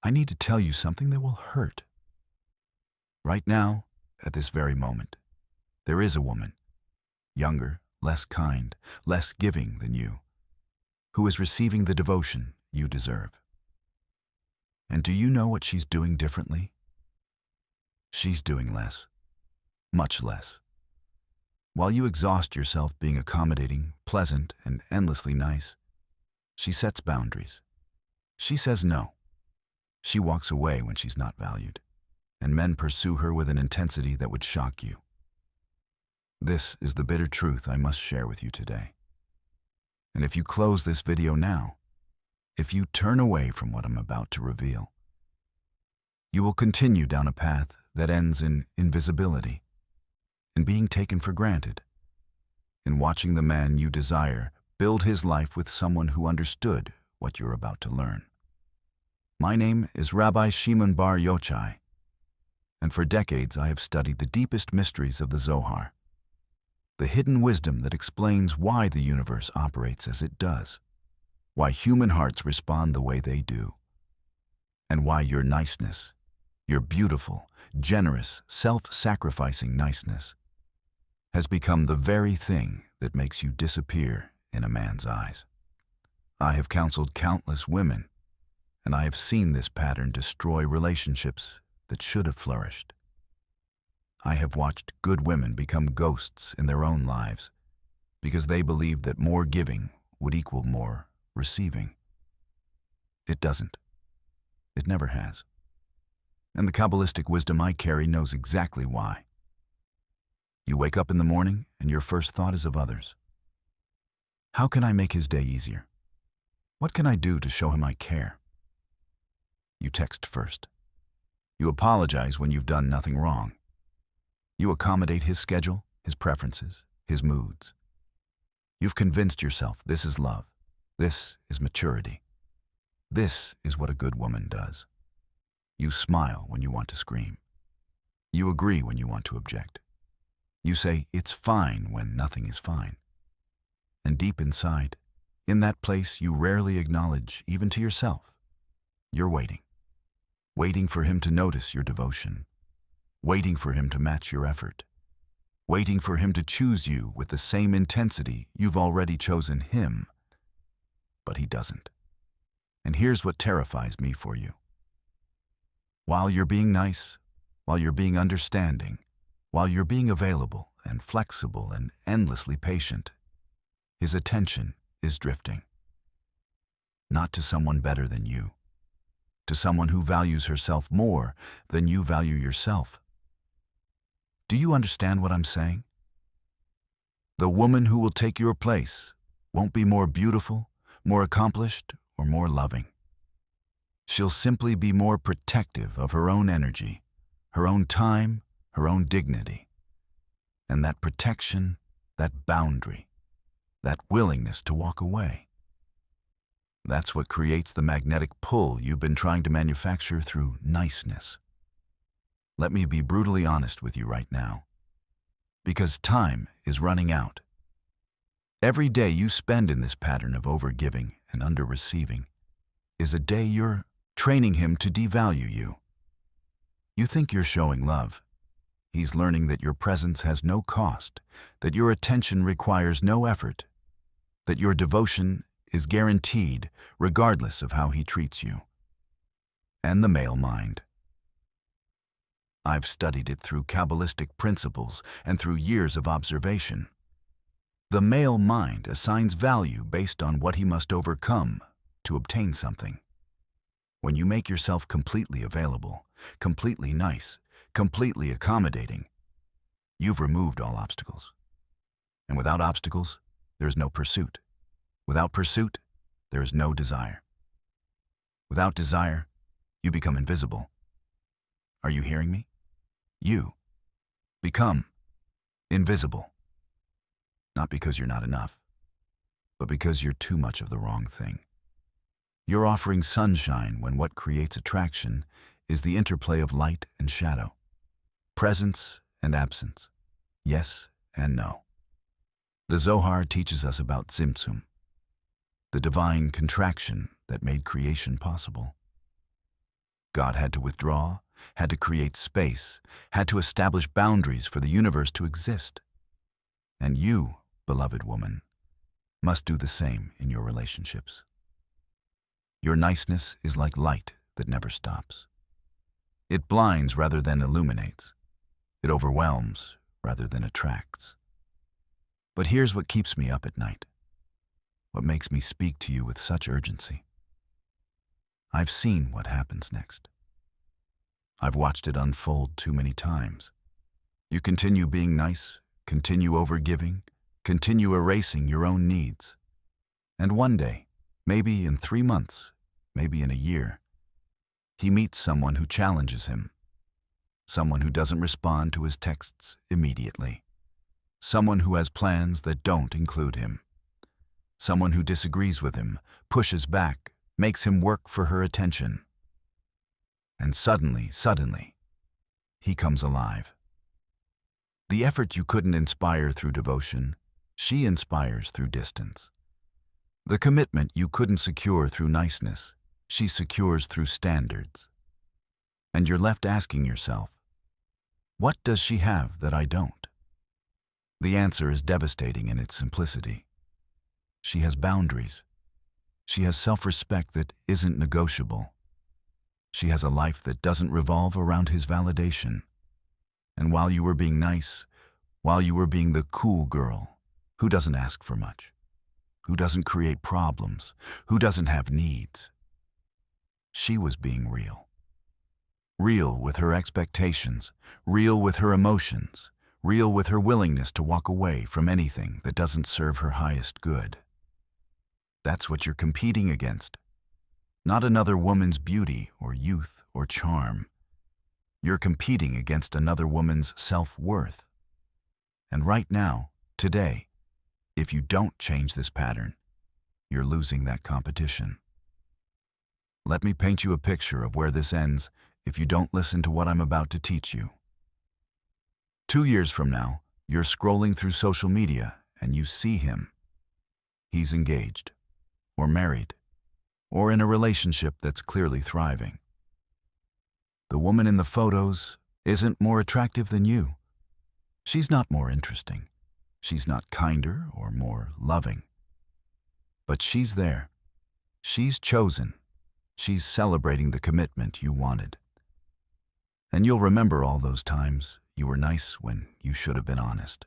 I need to tell you something that will hurt. Right now, at this very moment, there is a woman, younger, less kind, less giving than you, who is receiving the devotion you deserve. And do you know what she's doing differently? She's doing less, much less. While you exhaust yourself being accommodating, pleasant, and endlessly nice, she sets boundaries. She says no. She walks away when she's not valued, and men pursue her with an intensity that would shock you. This is the bitter truth I must share with you today. And if you close this video now, if you turn away from what I'm about to reveal, you will continue down a path that ends in invisibility, in being taken for granted, in watching the man you desire build his life with someone who understood what you're about to learn. My name is Rabbi Shimon Bar Yochai, and for decades I have studied the deepest mysteries of the Zohar, the hidden wisdom that explains why the universe operates as it does, why human hearts respond the way they do, and why your niceness, your beautiful, generous, self-sacrificing niceness, has become the very thing that makes you disappear in a man's eyes. I have counseled countless women, and I have seen this pattern destroy relationships that should have flourished. I have watched good women become ghosts in their own lives because they believed that more giving would equal more receiving. It doesn't. It never has. And the Kabbalistic wisdom I carry knows exactly why. You wake up in the morning and your first thought is of others. How can I make his day easier? What can I do to show him I care? You text first. You apologize when you've done nothing wrong. You accommodate his schedule, his preferences, his moods. You've convinced yourself this is love. This is maturity. This is what a good woman does. You smile when you want to scream. You agree when you want to object. You say it's fine when nothing is fine. And deep inside, in that place you rarely acknowledge even to yourself, you're waiting. Waiting for him to notice your devotion, waiting for him to match your effort, waiting for him to choose you with the same intensity you've already chosen him. But he doesn't. And here's what terrifies me for you. While you're being nice, while you're being understanding, while you're being available and flexible and endlessly patient, his attention is drifting. Not to someone better than you, to someone who values herself more than you value yourself. Do you understand what I'm saying? The woman who will take your place won't be more beautiful, more accomplished, or more loving. She'll simply be more protective of her own energy, her own time, her own dignity. And that protection, that boundary, that willingness to walk away, that's what creates the magnetic pull you've been trying to manufacture through niceness. Let me be brutally honest with you right now, because time is running out. Every day you spend in this pattern of overgiving and under-receiving is a day you're training him to devalue you. You think you're showing love. He's learning that your presence has no cost, that your attention requires no effort, that your devotion is guaranteed regardless of how he treats you. And the male mind. I've studied it through Kabbalistic principles and through years of observation. The male mind assigns value based on what he must overcome to obtain something. When you make yourself completely available, completely nice, completely accommodating, you've removed all obstacles. And without obstacles, there is no pursuit. Without pursuit, there is no desire. Without desire, you become invisible. Are you hearing me? You become invisible. Not because you're not enough, but because you're too much of the wrong thing. You're offering sunshine when what creates attraction is the interplay of light and shadow, presence and absence, yes and no. The Zohar teaches us about Tzimtzum, the divine contraction that made creation possible. God had to withdraw, had to create space, had to establish boundaries for the universe to exist. And you, beloved woman, must do the same in your relationships. Your niceness is like light that never stops. It blinds rather than illuminates. It overwhelms rather than attracts. But here's what keeps me up at night, what makes me speak to you with such urgency. I've seen what happens next. I've watched it unfold too many times. You continue being nice, continue overgiving, continue erasing your own needs. And one day, maybe in 3 months, maybe in a year, he meets someone who challenges him, someone who doesn't respond to his texts immediately, someone who has plans that don't include him, someone who disagrees with him, pushes back, makes him work for her attention. And suddenly, he comes alive. The effort you couldn't inspire through devotion, she inspires through distance. The commitment you couldn't secure through niceness, she secures through standards. And you're left asking yourself, what does she have that I don't? The answer is devastating in its simplicity. She has boundaries. She has self-respect that isn't negotiable. She has a life that doesn't revolve around his validation. And while you were being nice, while you were being the cool girl, who doesn't ask for much, who doesn't create problems, who doesn't have needs, she was being real. Real with her expectations, real with her emotions, real with her willingness to walk away from anything that doesn't serve her highest good. That's what you're competing against. Not another woman's beauty or youth or charm. You're competing against another woman's self-worth. And right now, today, if you don't change this pattern, you're losing that competition. Let me paint you a picture of where this ends if you don't listen to what I'm about to teach you. 2 years from now, you're scrolling through social media and you see him. He's engaged, or married, or in a relationship that's clearly thriving. The woman in the photos isn't more attractive than you. She's not more interesting. She's not kinder or more loving. But she's there. She's chosen. She's celebrating the commitment you wanted. And you'll remember all those times you were nice when you should have been honest.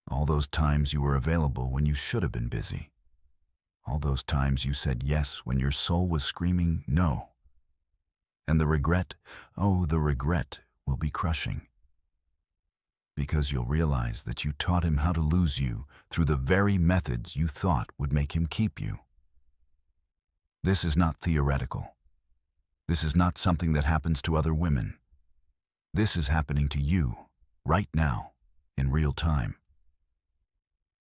All those times you were available when you should have been busy. All those times you said yes when your soul was screaming no. And the regret, oh, the regret will be crushing. Because you'll realize that you taught him how to lose you through the very methods you thought would make him keep you. This is not theoretical. This is not something that happens to other women. This is happening to you, right now, in real time.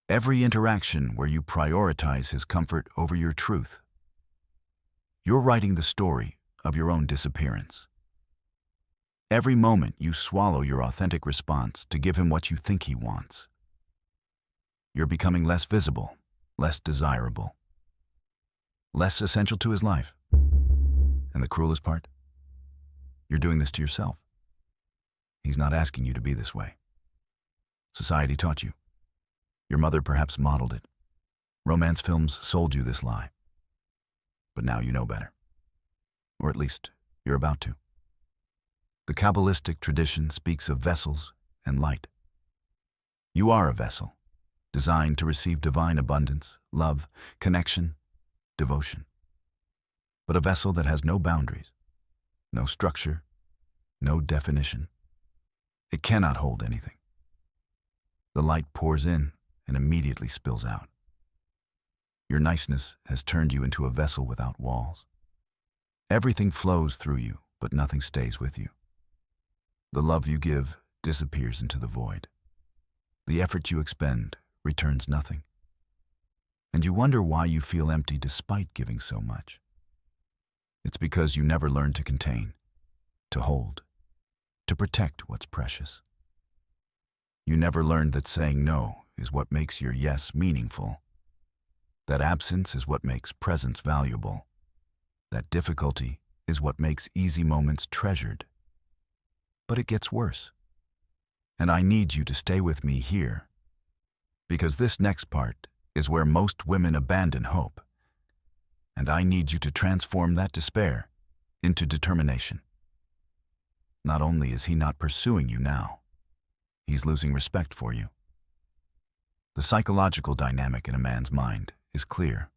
Every interaction where you prioritize his comfort over your truth. You're writing the story of your own disappearance. Every moment you swallow your authentic response to give him what you think he wants. You're becoming less visible, less desirable, less essential to his life. And the cruelest part? You're doing this to yourself. He's not asking you to be this way. Society taught you. Your mother perhaps modeled it. Romance films sold you this lie. But now you know better. Or at least, you're about to. The Kabbalistic tradition speaks of vessels and light. You are a vessel, designed to receive divine abundance, love, connection, devotion. But a vessel that has no boundaries, no structure, no definition. It cannot hold anything. The light pours in and immediately spills out. Your niceness has turned you into a vessel without walls. Everything flows through you, but nothing stays with you. The love you give disappears into the void. The effort you expend returns nothing. And you wonder why you feel empty despite giving so much. It's because you never learned to contain, to hold, to protect what's precious. You never learned that saying no is what makes your yes meaningful, that absence is what makes presence valuable, that difficulty is what makes easy moments treasured. But it gets worse. And I need you to stay with me here, because this next part is where most women abandon hope. And I need you to transform that despair into determination. Not only is he not pursuing you now, he's losing respect for you. The psychological dynamic in a man's mind is clear.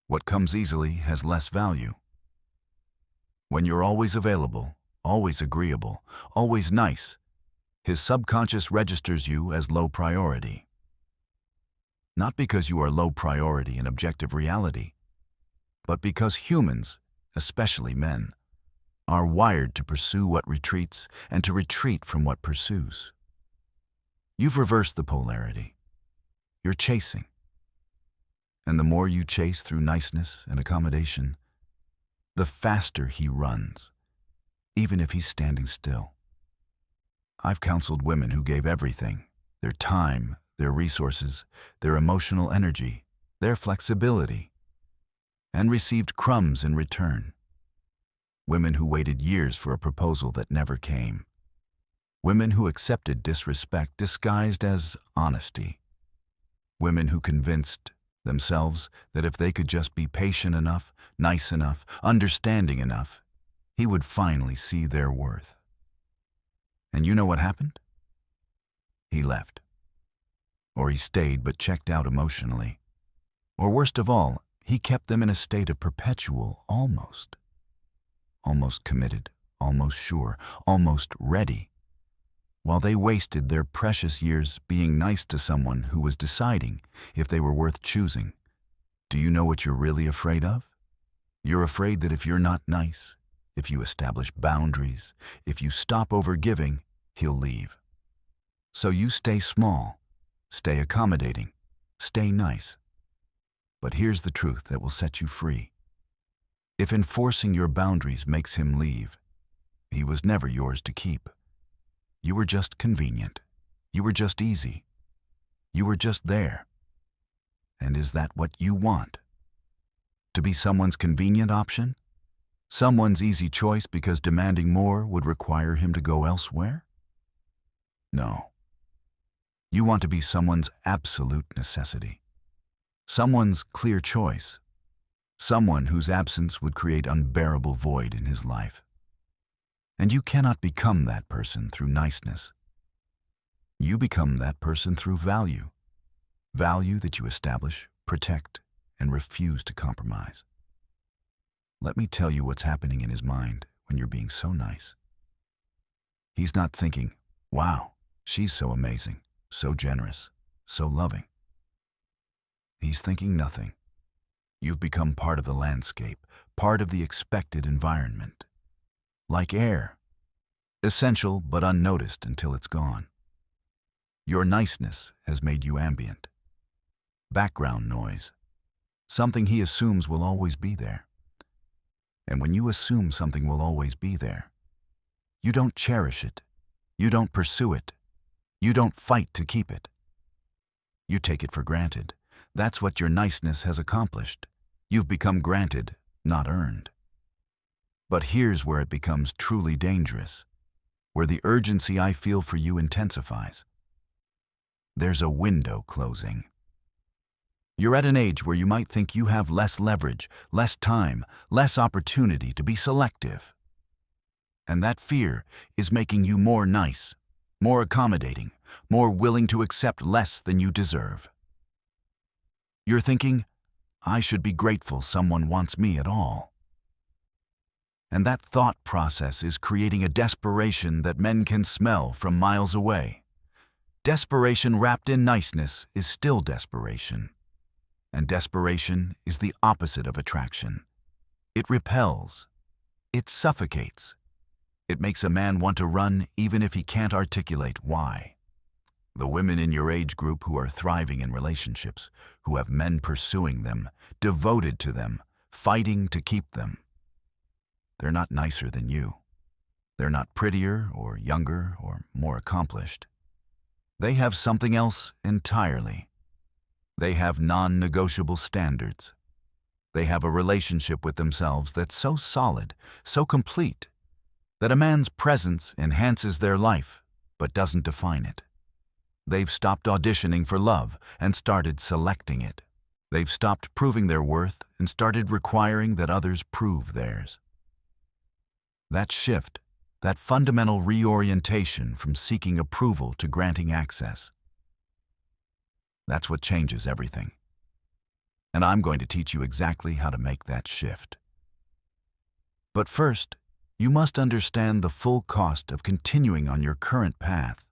What comes easily has less value. When you're always available, always agreeable, always nice, his subconscious registers you as low priority. Not because you are low priority in objective reality, but because humans, especially men, are wired to pursue what retreats and to retreat from what pursues. You've reversed the polarity. You're chasing. And the more you chase through niceness and accommodation, the faster he runs, even if he's standing still. I've counseled women who gave everything, their time, their resources, their emotional energy, their flexibility, and received crumbs in return. Women who waited years for a proposal that never came. Women who accepted disrespect disguised as honesty. Women who convinced themselves that if they could just be patient enough, nice enough, understanding enough, he would finally see their worth. And you know what happened? He left. Or he stayed but checked out emotionally. Or worst of all, he kept them in a state of perpetual almost. Almost committed, almost sure, almost ready, while they wasted their precious years being nice to someone who was deciding if they were worth choosing. Do you know what you're really afraid of? You're afraid that if you're not nice, if you establish boundaries, if you stop overgiving, he'll leave. So you stay small, stay accommodating, stay nice. But here's the truth that will set you free. If enforcing your boundaries makes him leave, he was never yours to keep. You were just convenient. You were just easy. You were just there. And is that what you want? To be someone's convenient option? Someone's easy choice because demanding more would require him to go elsewhere? No. You want to be someone's absolute necessity. Someone's clear choice. Someone whose absence would create unbearable void in his life. And you cannot become that person through niceness. You become that person through value. Value that you establish, protect, and refuse to compromise. Let me tell you what's happening in his mind when you're being so nice. He's not thinking, wow, she's so amazing, so generous, so loving. He's thinking nothing. You've become part of the landscape, part of the expected environment. Like air, essential but unnoticed until it's gone. Your niceness has made you ambient. Background noise, something he assumes will always be there. And when you assume something will always be there, you don't cherish it, you don't pursue it, you don't fight to keep it. You take it for granted. That's what your niceness has accomplished. You've become granted, not earned. But here's where it becomes truly dangerous, where the urgency I feel for you intensifies. There's a window closing. You're at an age where you might think you have less leverage, less time, less opportunity to be selective. And that fear is making you more nice, more accommodating, more willing to accept less than you deserve. You're thinking, I should be grateful someone wants me at all. And that thought process is creating a desperation that men can smell from miles away. Desperation wrapped in niceness is still desperation. And desperation is the opposite of attraction. It repels. It suffocates. It makes a man want to run even if he can't articulate why. The women in your age group who are thriving in relationships, who have men pursuing them, devoted to them, fighting to keep them. They're not nicer than you. They're not prettier or younger or more accomplished. They have something else entirely. They have non-negotiable standards. They have a relationship with themselves that's so solid, so complete, that a man's presence enhances their life, but doesn't define it. They've stopped auditioning for love and started selecting it. They've stopped proving their worth and started requiring that others prove theirs. That shift, that fundamental reorientation from seeking approval to granting access, that's what changes everything. And I'm going to teach you exactly how to make that shift. But first, you must understand the full cost of continuing on your current path.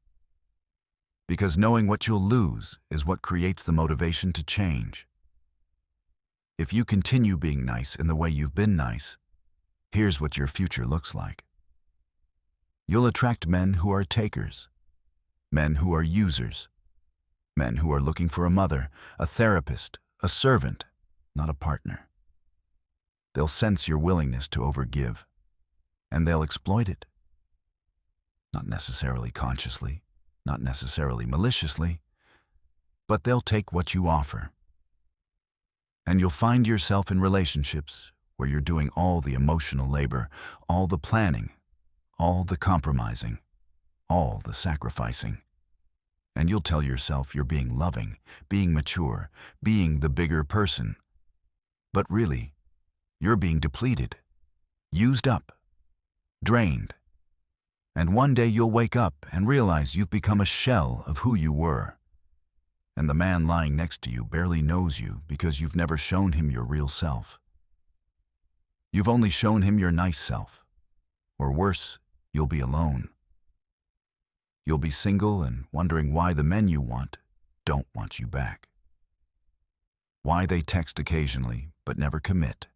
Because knowing what you'll lose is what creates the motivation to change. If you continue being nice in the way you've been nice, here's what your future looks like. You'll attract men who are takers, men who are users, men who are looking for a mother, a therapist, a servant, not a partner. They'll sense your willingness to overgive, and they'll exploit it. Not necessarily consciously, not necessarily maliciously, but they'll take what you offer. And you'll find yourself in relationships where you're doing all the emotional labor, all the planning, all the compromising, all the sacrificing. And you'll tell yourself you're being loving, being mature, being the bigger person. But really, you're being depleted, used up, drained. And one day you'll wake up and realize you've become a shell of who you were. And the man lying next to you barely knows you because you've never shown him your real self. You've only shown him your nice self. Or worse, you'll be alone. You'll be single and wondering why the men you want don't want you back. Why they text occasionally but never commit.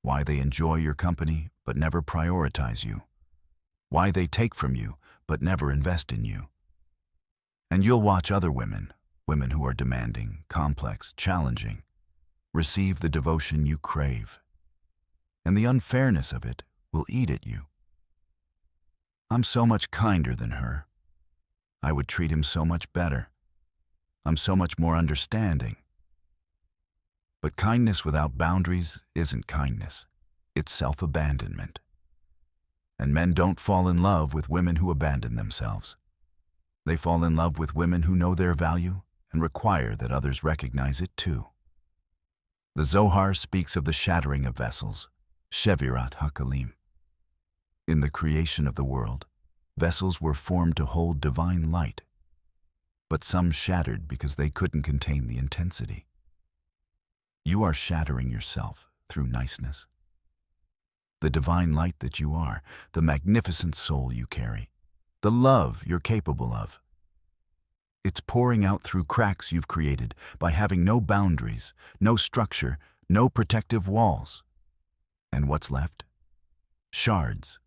Why they enjoy your company but never prioritize you. Why they take from you but never invest in you. And you'll watch other women who are demanding, complex, challenging, receive the devotion you crave. And the unfairness of it will eat at you. I'm so much kinder than her. I would treat him so much better. I'm so much more understanding. But kindness without boundaries isn't kindness. It's self-abandonment. And men don't fall in love with women who abandon themselves. They fall in love with women who know their value and require that others recognize it too. The Zohar speaks of the shattering of vessels, Shevirat HaKalim. In the creation of the world, vessels were formed to hold divine light, but some shattered because they couldn't contain the intensity. You are shattering yourself through niceness. The divine light that you are, the magnificent soul you carry, the love you're capable of. It's pouring out through cracks you've created by having no boundaries, no structure, no protective walls. And what's left? Shards,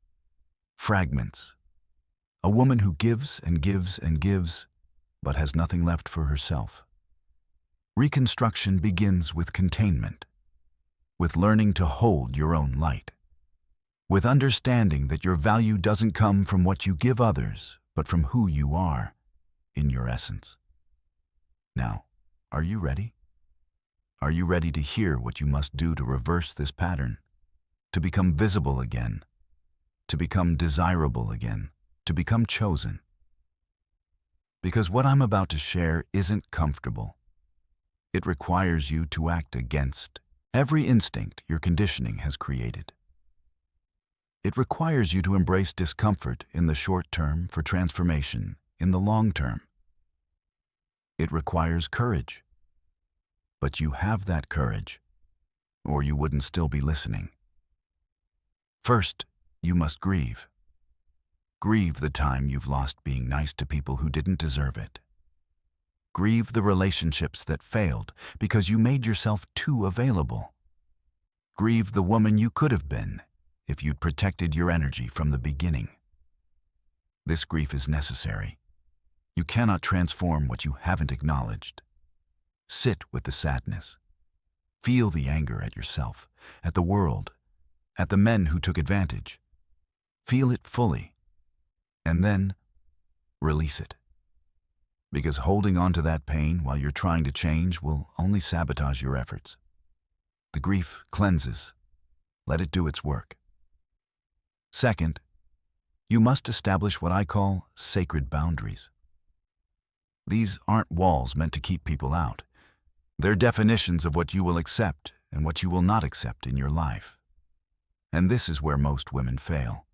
fragments. A woman who gives and gives and gives, but has nothing left for herself. Reconstruction begins with containment, with learning to hold your own light, with understanding that your value doesn't come from what you give others, but from who you are in your essence. Now, are you ready? Are you ready to hear what you must do to reverse this pattern, to become visible again, to become desirable again, to become chosen? Because what I'm about to share isn't comfortable. It requires you to act against every instinct your conditioning has created. It requires you to embrace discomfort in the short term for transformation in the long term. It requires courage. But you have that courage, or you wouldn't still be listening. First, you must grieve. Grieve the time you've lost being nice to people who didn't deserve it. Grieve the relationships that failed because you made yourself too available. Grieve the woman you could have been if you'd protected your energy from the beginning. This grief is necessary. You cannot transform what you haven't acknowledged. Sit with the sadness. Feel the anger at yourself, at the world, at the men who took advantage. Feel it fully, and then release it. Because holding on to that pain while you're trying to change will only sabotage your efforts. The grief cleanses. Let it do its work. Second, you must establish what I call sacred boundaries. These aren't walls meant to keep people out. They're definitions of what you will accept and what you will not accept in your life. And this is where most women fail.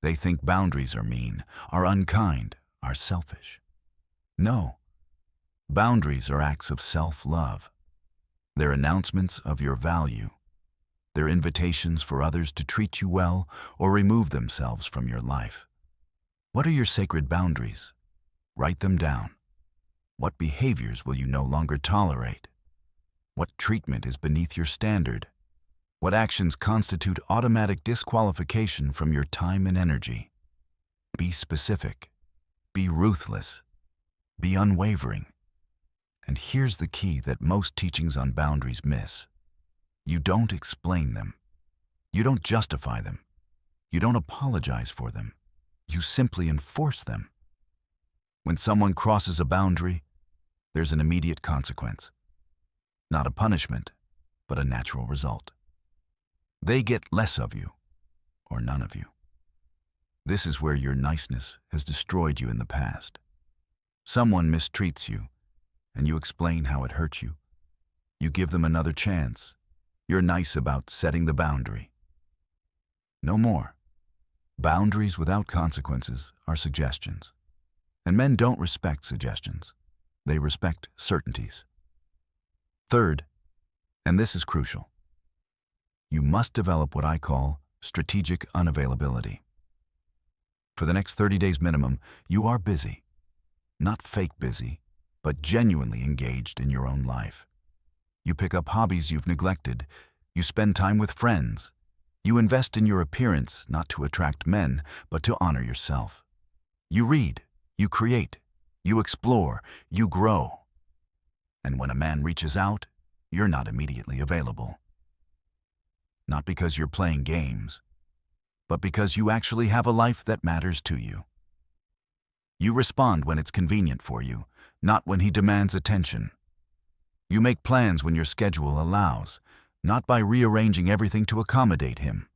They think boundaries are mean, are unkind, are selfish. No. Boundaries are acts of self-love. They're announcements of your value. They're invitations for others to treat you well or remove themselves from your life. What are your sacred boundaries? Write them down. What behaviors will you no longer tolerate? What treatment is beneath your standard? What actions constitute automatic disqualification from your time and energy? Be specific. Be ruthless. Be unwavering. And here's the key that most teachings on boundaries miss. You don't explain them. You don't justify them. You don't apologize for them. You simply enforce them. When someone crosses a boundary, there's an immediate consequence. Not a punishment, but a natural result. They get less of you, or none of you. This is where your niceness has destroyed you in the past. Someone mistreats you, and you explain how it hurt you. You give them another chance. You're nice about setting the boundary. No more. Boundaries without consequences are suggestions. And men don't respect suggestions. They respect certainties. Third, and this is crucial, you must develop what I call strategic unavailability. For the next 30 days minimum, you are busy. Not fake busy, but genuinely engaged in your own life. You pick up hobbies you've neglected. You spend time with friends. You invest in your appearance, not to attract men, but to honor yourself. You read. You create. You explore. You grow. And when a man reaches out, you're not immediately available. Not because you're playing games, but because you actually have a life that matters to you. You respond when it's convenient for you, not when he demands attention. You make plans when your schedule allows, not by rearranging everything to accommodate him.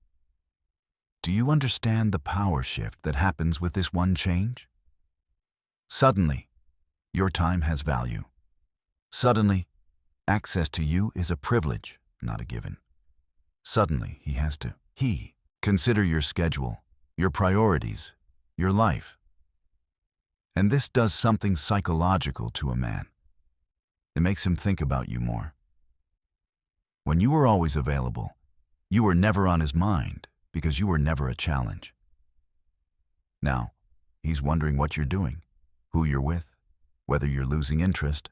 Do you understand the power shift that happens with this one change? Suddenly, your time has value. Suddenly, access to you is a privilege, not a given. Suddenly, he consider your schedule, your priorities, your life. And this does something psychological to a man. It makes him think about you more. When you were always available, you were never on his mind because you were never a challenge. Now, he's wondering what you're doing, who you're with, whether you're losing interest.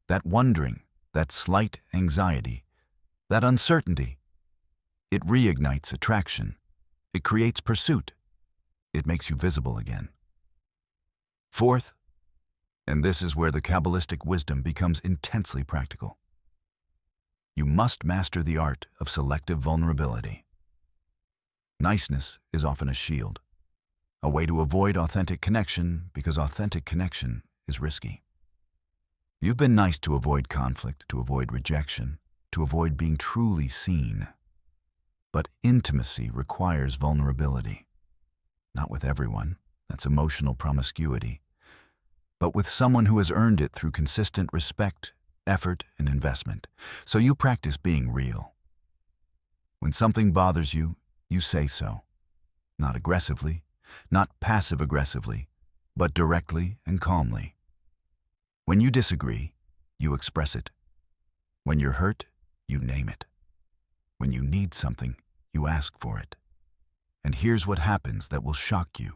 That wondering, that slight anxiety, that uncertainty, it reignites attraction. It creates pursuit. It makes you visible again. Fourth, and this is where the Kabbalistic wisdom becomes intensely practical, you must master the art of selective vulnerability. Niceness is often a shield, a way to avoid authentic connection because authentic connection is risky. You've been nice to avoid conflict, to avoid rejection, to avoid being truly seen. But intimacy requires vulnerability. Not with everyone, that's emotional promiscuity, but with someone who has earned it through consistent respect, effort, and investment. So you practice being real. When something bothers you, you say so. Not aggressively, not passive-aggressively, but directly and calmly. When you disagree, you express it. When you're hurt, you name it. When you need something, you ask for it. And here's what happens that will shock you.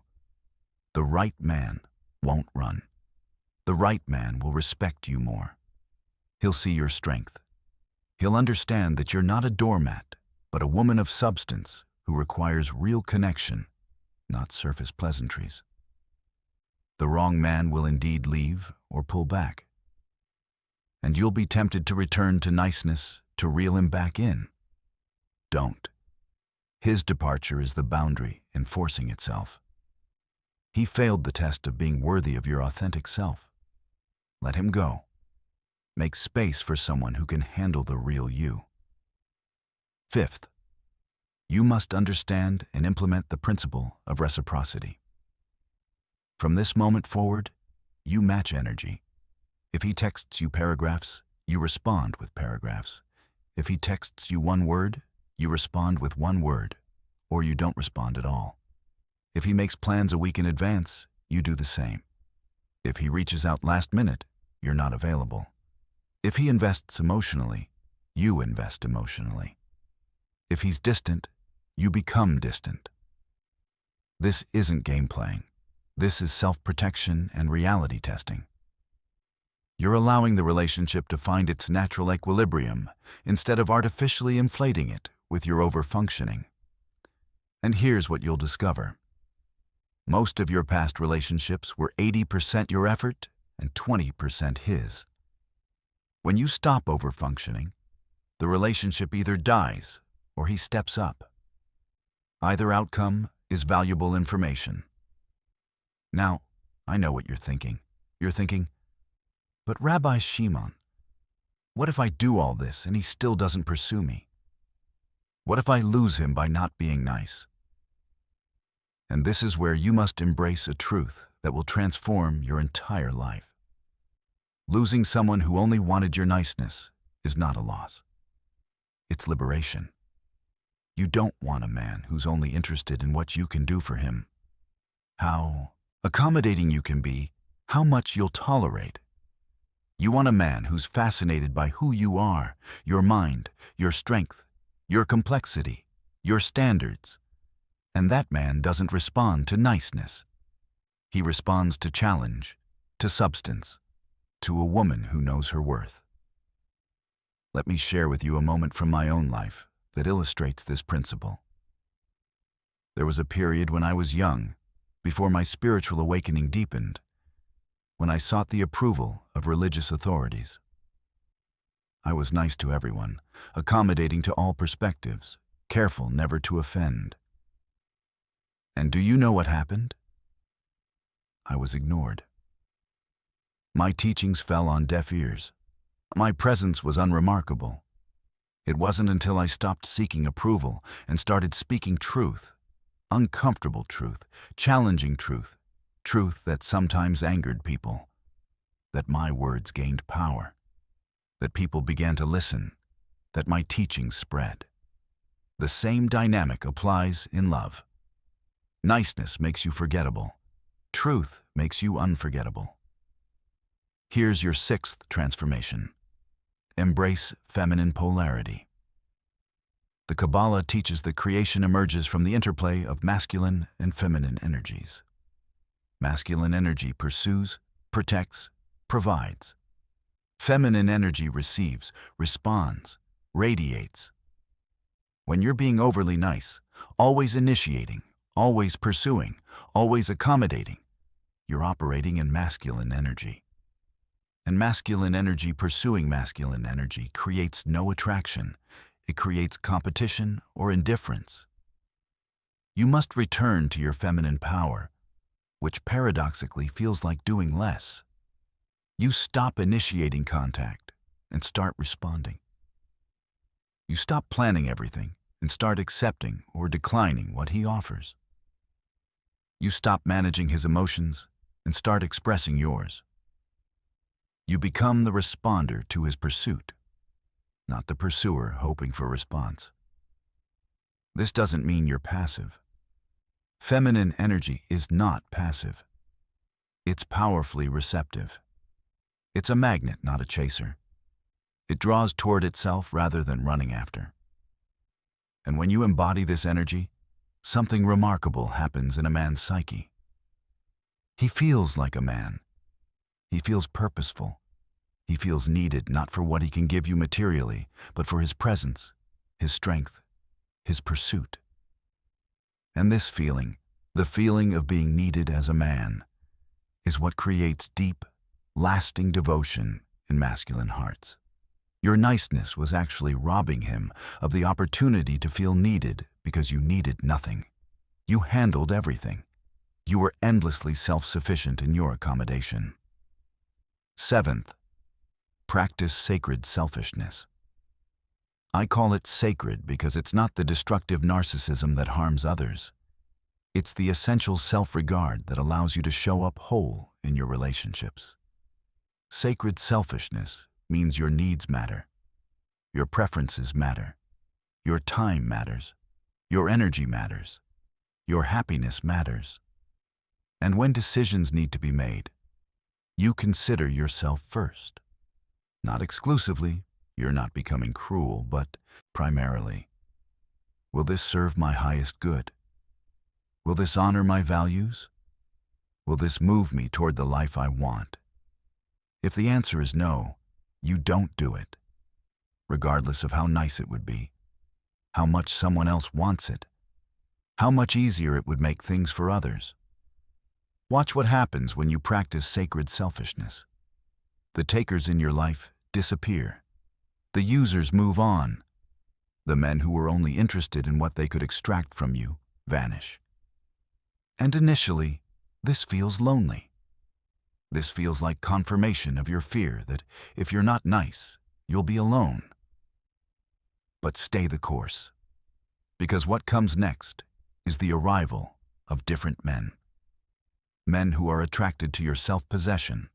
The right man won't run. The right man will respect you more. He'll see your strength. He'll understand that you're not a doormat, but a woman of substance who requires real connection, not surface pleasantries. The wrong man will indeed leave or pull back. And you'll be tempted to return to niceness to reel him back in. Don't. His departure is the boundary enforcing itself. He failed the test of being worthy of your authentic self. Let him go. Make space for someone who can handle the real you. Fifth, you must understand and implement the principle of reciprocity. From this moment forward, you match energy. If he texts you paragraphs, you respond with paragraphs. If he texts you one word, you respond with one word, or you don't respond at all. If he makes plans a week in advance, you do the same. If he reaches out last minute, you're not available. If he invests emotionally, you invest emotionally. If he's distant, you become distant. This isn't game playing. This is self-protection and reality testing. You're allowing the relationship to find its natural equilibrium instead of artificially inflating it with your overfunctioning. And here's what you'll discover. Most of your past relationships were 80% your effort and 20% his. When you stop overfunctioning, the relationship either dies or he steps up. Either outcome is valuable information. Now, I know what you're thinking. You're thinking, but Rabbi Shimon, what if I do all this and he still doesn't pursue me? What if I lose him by not being nice? And this is where you must embrace a truth that will transform your entire life. Losing someone who only wanted your niceness is not a loss. It's liberation. You don't want a man who's only interested in what you can do for him. How accommodating you can be, how much you'll tolerate. You want a man who's fascinated by who you are, your mind, your strength, your complexity, your standards. And that man doesn't respond to niceness. He responds to challenge, to substance, to a woman who knows her worth. Let me share with you a moment from my own life that illustrates this principle. There was a period when I was young, before my spiritual awakening deepened, when I sought the approval of religious authorities. I was nice to everyone, accommodating to all perspectives, careful never to offend. And do you know what happened? I was ignored. My teachings fell on deaf ears. My presence was unremarkable. It wasn't until I stopped seeking approval and started speaking truth, uncomfortable truth, challenging truth, truth that sometimes angered people, that my words gained power, that people began to listen, that my teachings spread. The same dynamic applies in love. Niceness makes you forgettable. Truth makes you unforgettable. Here's your sixth transformation. Embrace feminine polarity. The Kabbalah teaches that creation emerges from the interplay of masculine and feminine energies. Masculine energy pursues, protects, provides. Feminine energy receives, responds, radiates. When you're being overly nice, always initiating, always pursuing, always accommodating, you're operating in masculine energy. And masculine energy pursuing masculine energy creates no attraction. It creates competition or indifference. You must return to your feminine power, which paradoxically feels like doing less. You stop initiating contact and start responding. You stop planning everything and start accepting or declining what he offers. You stop managing his emotions and start expressing yours. You become the responder to his pursuit, not the pursuer hoping for response. This doesn't mean you're passive. Feminine energy is not passive. It's powerfully receptive. It's a magnet, not a chaser. It draws toward itself rather than running after. And when you embody this energy, something remarkable happens in a man's psyche. He feels like a man. He feels purposeful. He feels needed not for what he can give you materially, but for his presence, his strength, his pursuit. And this feeling, the feeling of being needed as a man, is what creates deep, lasting devotion in masculine hearts. Your niceness was actually robbing him of the opportunity to feel needed because you needed nothing. You handled everything. You were endlessly self-sufficient in your accommodation. Seventh, practice sacred selfishness. I call it sacred because it's not the destructive narcissism that harms others. It's the essential self-regard that allows you to show up whole in your relationships. Sacred selfishness means your needs matter, your preferences matter, your time matters, your energy matters, your happiness matters. And when decisions need to be made, you consider yourself first. Not exclusively, you're not becoming cruel, but primarily. Will this serve my highest good? Will this honor my values? Will this move me toward the life I want? If the answer is no, you don't do it, regardless of how nice it would be, how much someone else wants it, how much easier it would make things for others. Watch what happens when you practice sacred selfishness. The takers in your life disappear. The users move on. The men who were only interested in what they could extract from you vanish. And initially, this feels lonely. This feels like confirmation of your fear that if you're not nice, you'll be alone. But stay the course, because what comes next is the arrival of different men. Men who are attracted to your self-possession.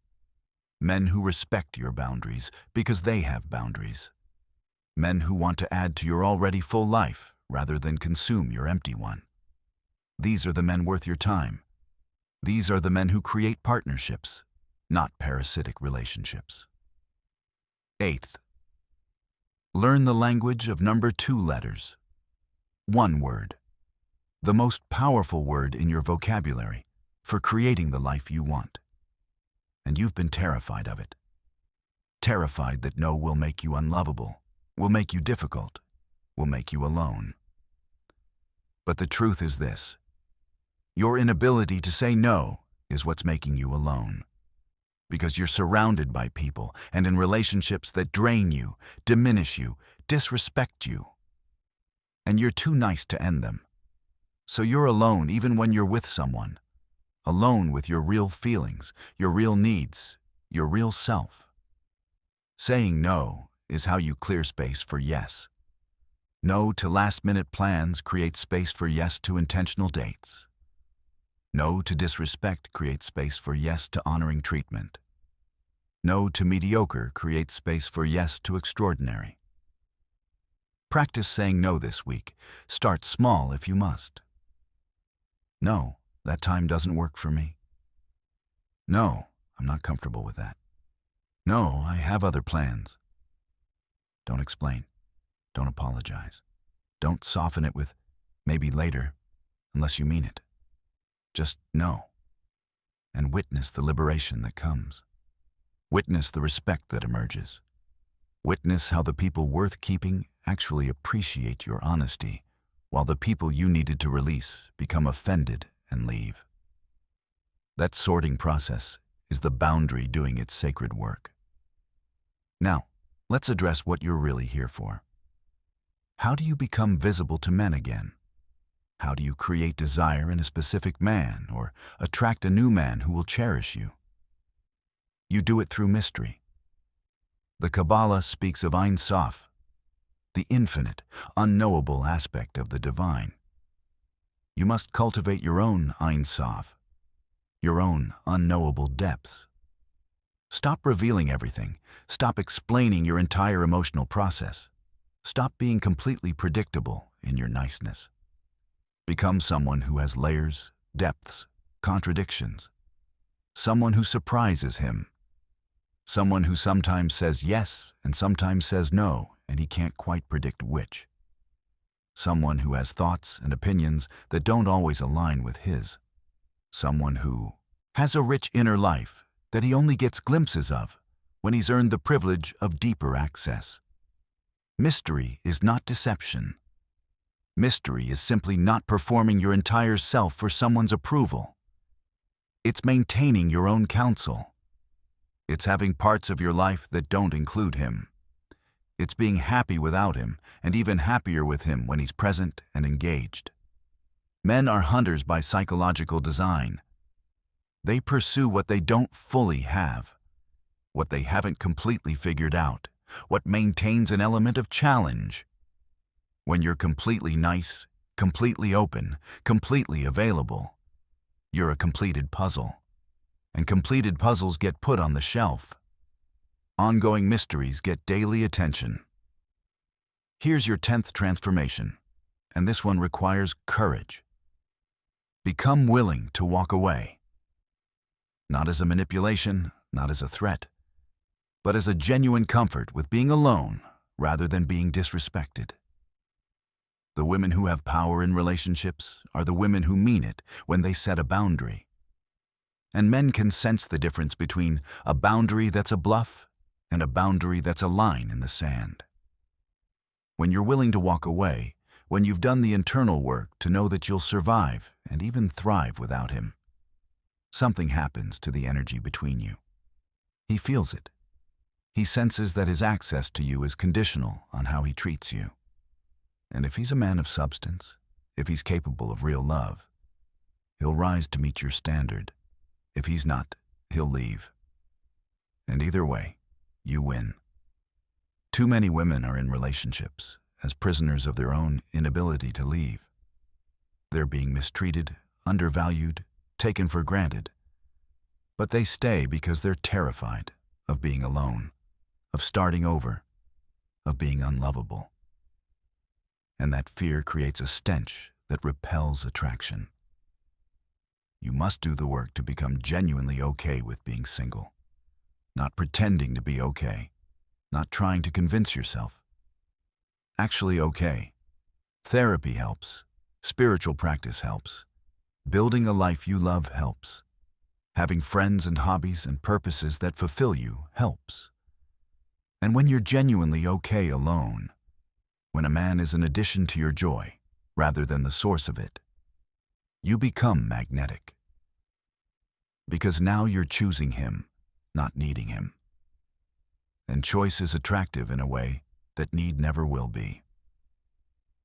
Men who respect your boundaries because they have boundaries. Men who want to add to your already full life rather than consume your empty one. These are the men worth your time. These are the men who create partnerships, not parasitic relationships. Eighth, learn the language of number 2 letters. One word, the most powerful word in your vocabulary for creating the life you want. And you've been terrified of it. Terrified that no will make you unlovable, will make you difficult, will make you alone. But the truth is this: your inability to say no is what's making you alone. Because you're surrounded by people and in relationships that drain you, diminish you, disrespect you. And you're too nice to end them. So you're alone even when you're with someone. Alone with your real feelings, your real needs, your real self. Saying no is how you clear space for yes. No to last-minute plans creates space for yes to intentional dates. No to disrespect creates space for yes to honoring treatment. No to mediocre creates space for yes to extraordinary. Practice saying no this week. Start small if you must. No, that time doesn't work for me. No, I'm not comfortable with that. No, I have other plans. Don't explain. Don't apologize. Don't soften it with maybe later, unless you mean it. Just no. And witness the liberation that comes. Witness the respect that emerges. Witness how the people worth keeping actually appreciate your honesty, while the people you needed to release become offended and leave. That sorting process is the boundary doing its sacred work. Now, let's address what you're really here for. How do you become visible to men again? How do you create desire in a specific man or attract a new man who will cherish you? You do it through mystery. The Kabbalah speaks of Ein Sof, the infinite, unknowable aspect of the divine. You must cultivate your own Ein Sof, your own unknowable depths. Stop revealing everything. Stop explaining your entire emotional process. Stop being completely predictable in your niceness. Become someone who has layers, depths, contradictions. Someone who surprises him. Someone who sometimes says yes and sometimes says no, and he can't quite predict which. Someone who has thoughts and opinions that don't always align with his. Someone who has a rich inner life that he only gets glimpses of when he's earned the privilege of deeper access. Mystery is not deception. Mystery is simply not performing your entire self for someone's approval. It's maintaining your own counsel. It's having parts of your life that don't include him. It's being happy without him and even happier with him when he's present and engaged. Men are hunters by psychological design. They pursue what they don't fully have, what they haven't completely figured out, what maintains an element of challenge. When you're completely nice, completely open, completely available, you're a completed puzzle. And completed puzzles get put on the shelf. Ongoing mysteries get daily attention. Here's your 10th transformation, and this one requires courage. Become willing to walk away. Not as a manipulation, not as a threat, but as a genuine comfort with being alone rather than being disrespected. The women who have power in relationships are the women who mean it when they set a boundary. And men can sense the difference between a boundary that's a bluff and a boundary that's a line in the sand. When you're willing to walk away, when you've done the internal work to know that you'll survive and even thrive without him, something happens to the energy between you. He feels it. He senses that his access to you is conditional on how he treats you. And if he's a man of substance, if he's capable of real love, he'll rise to meet your standard. If he's not, he'll leave. And either way, you win. Too many women are in relationships as prisoners of their own inability to leave. They're being mistreated, undervalued, taken for granted. But they stay because they're terrified of being alone, of starting over, of being unlovable. And that fear creates a stench that repels attraction. You must do the work to become genuinely okay with being single, not pretending to be okay, not trying to convince yourself. Actually okay. Therapy helps. Spiritual practice helps. Building a life you love helps. Having friends and hobbies and purposes that fulfill you helps. And when you're genuinely okay alone, when a man is an addition to your joy rather than the source of it, you become magnetic. Because now you're choosing him, not needing him. And choice is attractive in a way that need never will be.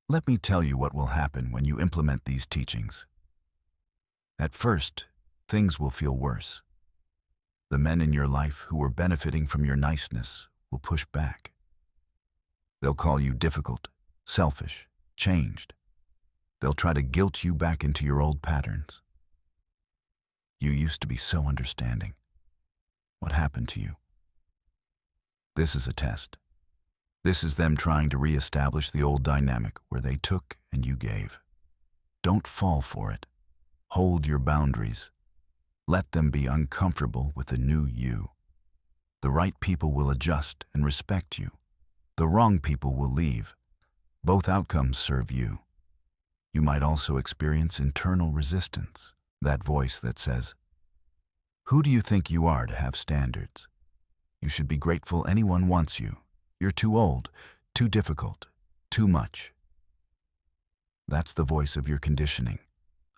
Let me tell you what will happen when you implement these teachings. At first, things will feel worse. The men in your life who were benefiting from your niceness will push back. They'll call you difficult, selfish, changed. They'll try to guilt you back into your old patterns. You used to be so understanding. What happened to you? This is a test. This is them trying to reestablish the old dynamic where they took and you gave. Don't fall for it. Hold your boundaries. Let them be uncomfortable with the new you. The right people will adjust and respect you. The wrong people will leave. Both outcomes serve you. You might also experience internal resistance, that voice that says, "Who do you think you are to have standards? You should be grateful anyone wants you. You're too old, too difficult, too much." That's the voice of your conditioning,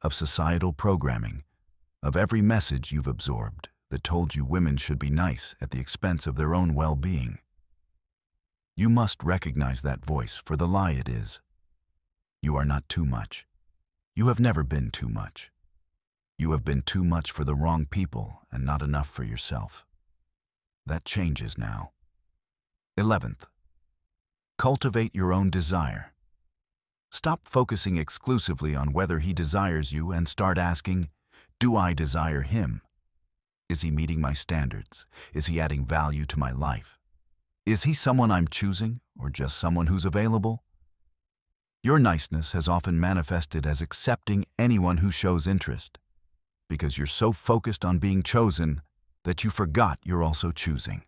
of societal programming, of every message you've absorbed that told you women should be nice at the expense of their own well-being. You must recognize that voice for the lie it is. You are not too much. You have never been too much. You have been too much for the wrong people and not enough for yourself. That changes now. 11th, cultivate your own desire. Stop focusing exclusively on whether he desires you and start asking, do I desire him? Is he meeting my standards? Is he adding value to my life? Is he someone I'm choosing or just someone who's available? Your niceness has often manifested as accepting anyone who shows interest, because you're so focused on being chosen that you forgot you're also choosing.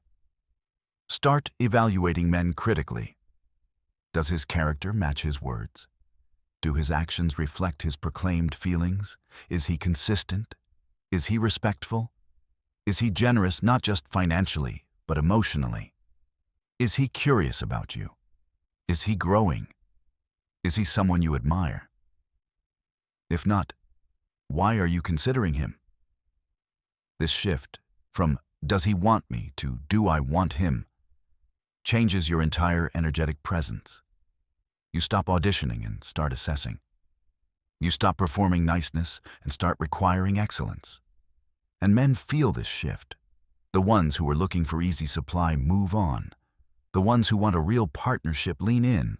Start evaluating men critically. Does his character match his words? Do his actions reflect his proclaimed feelings? Is he consistent? Is he respectful? Is he generous not just financially, but emotionally? Is he curious about you? Is he growing? Is he someone you admire? If not, why are you considering him? This shift from "does he want me" to "do I want him" changes your entire energetic presence. You stop auditioning and start assessing. You stop performing niceness and start requiring excellence. And men feel this shift. The ones who are looking for easy supply move on. The ones who want a real partnership lean in.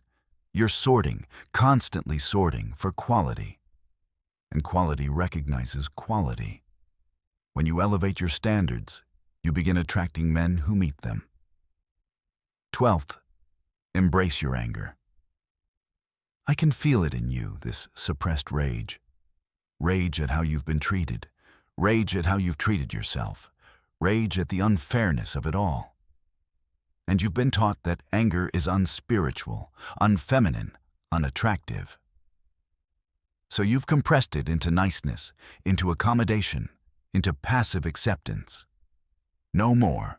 You're sorting, constantly sorting for quality. And quality recognizes quality. When you elevate your standards, you begin attracting men who meet them. 12th, embrace your anger. I can feel it in you, this suppressed rage. Rage at how you've been treated. Rage at how you've treated yourself. Rage at the unfairness of it all. And you've been taught that anger is unspiritual, unfeminine, unattractive. So you've compressed it into niceness, into accommodation, into passive acceptance. No more.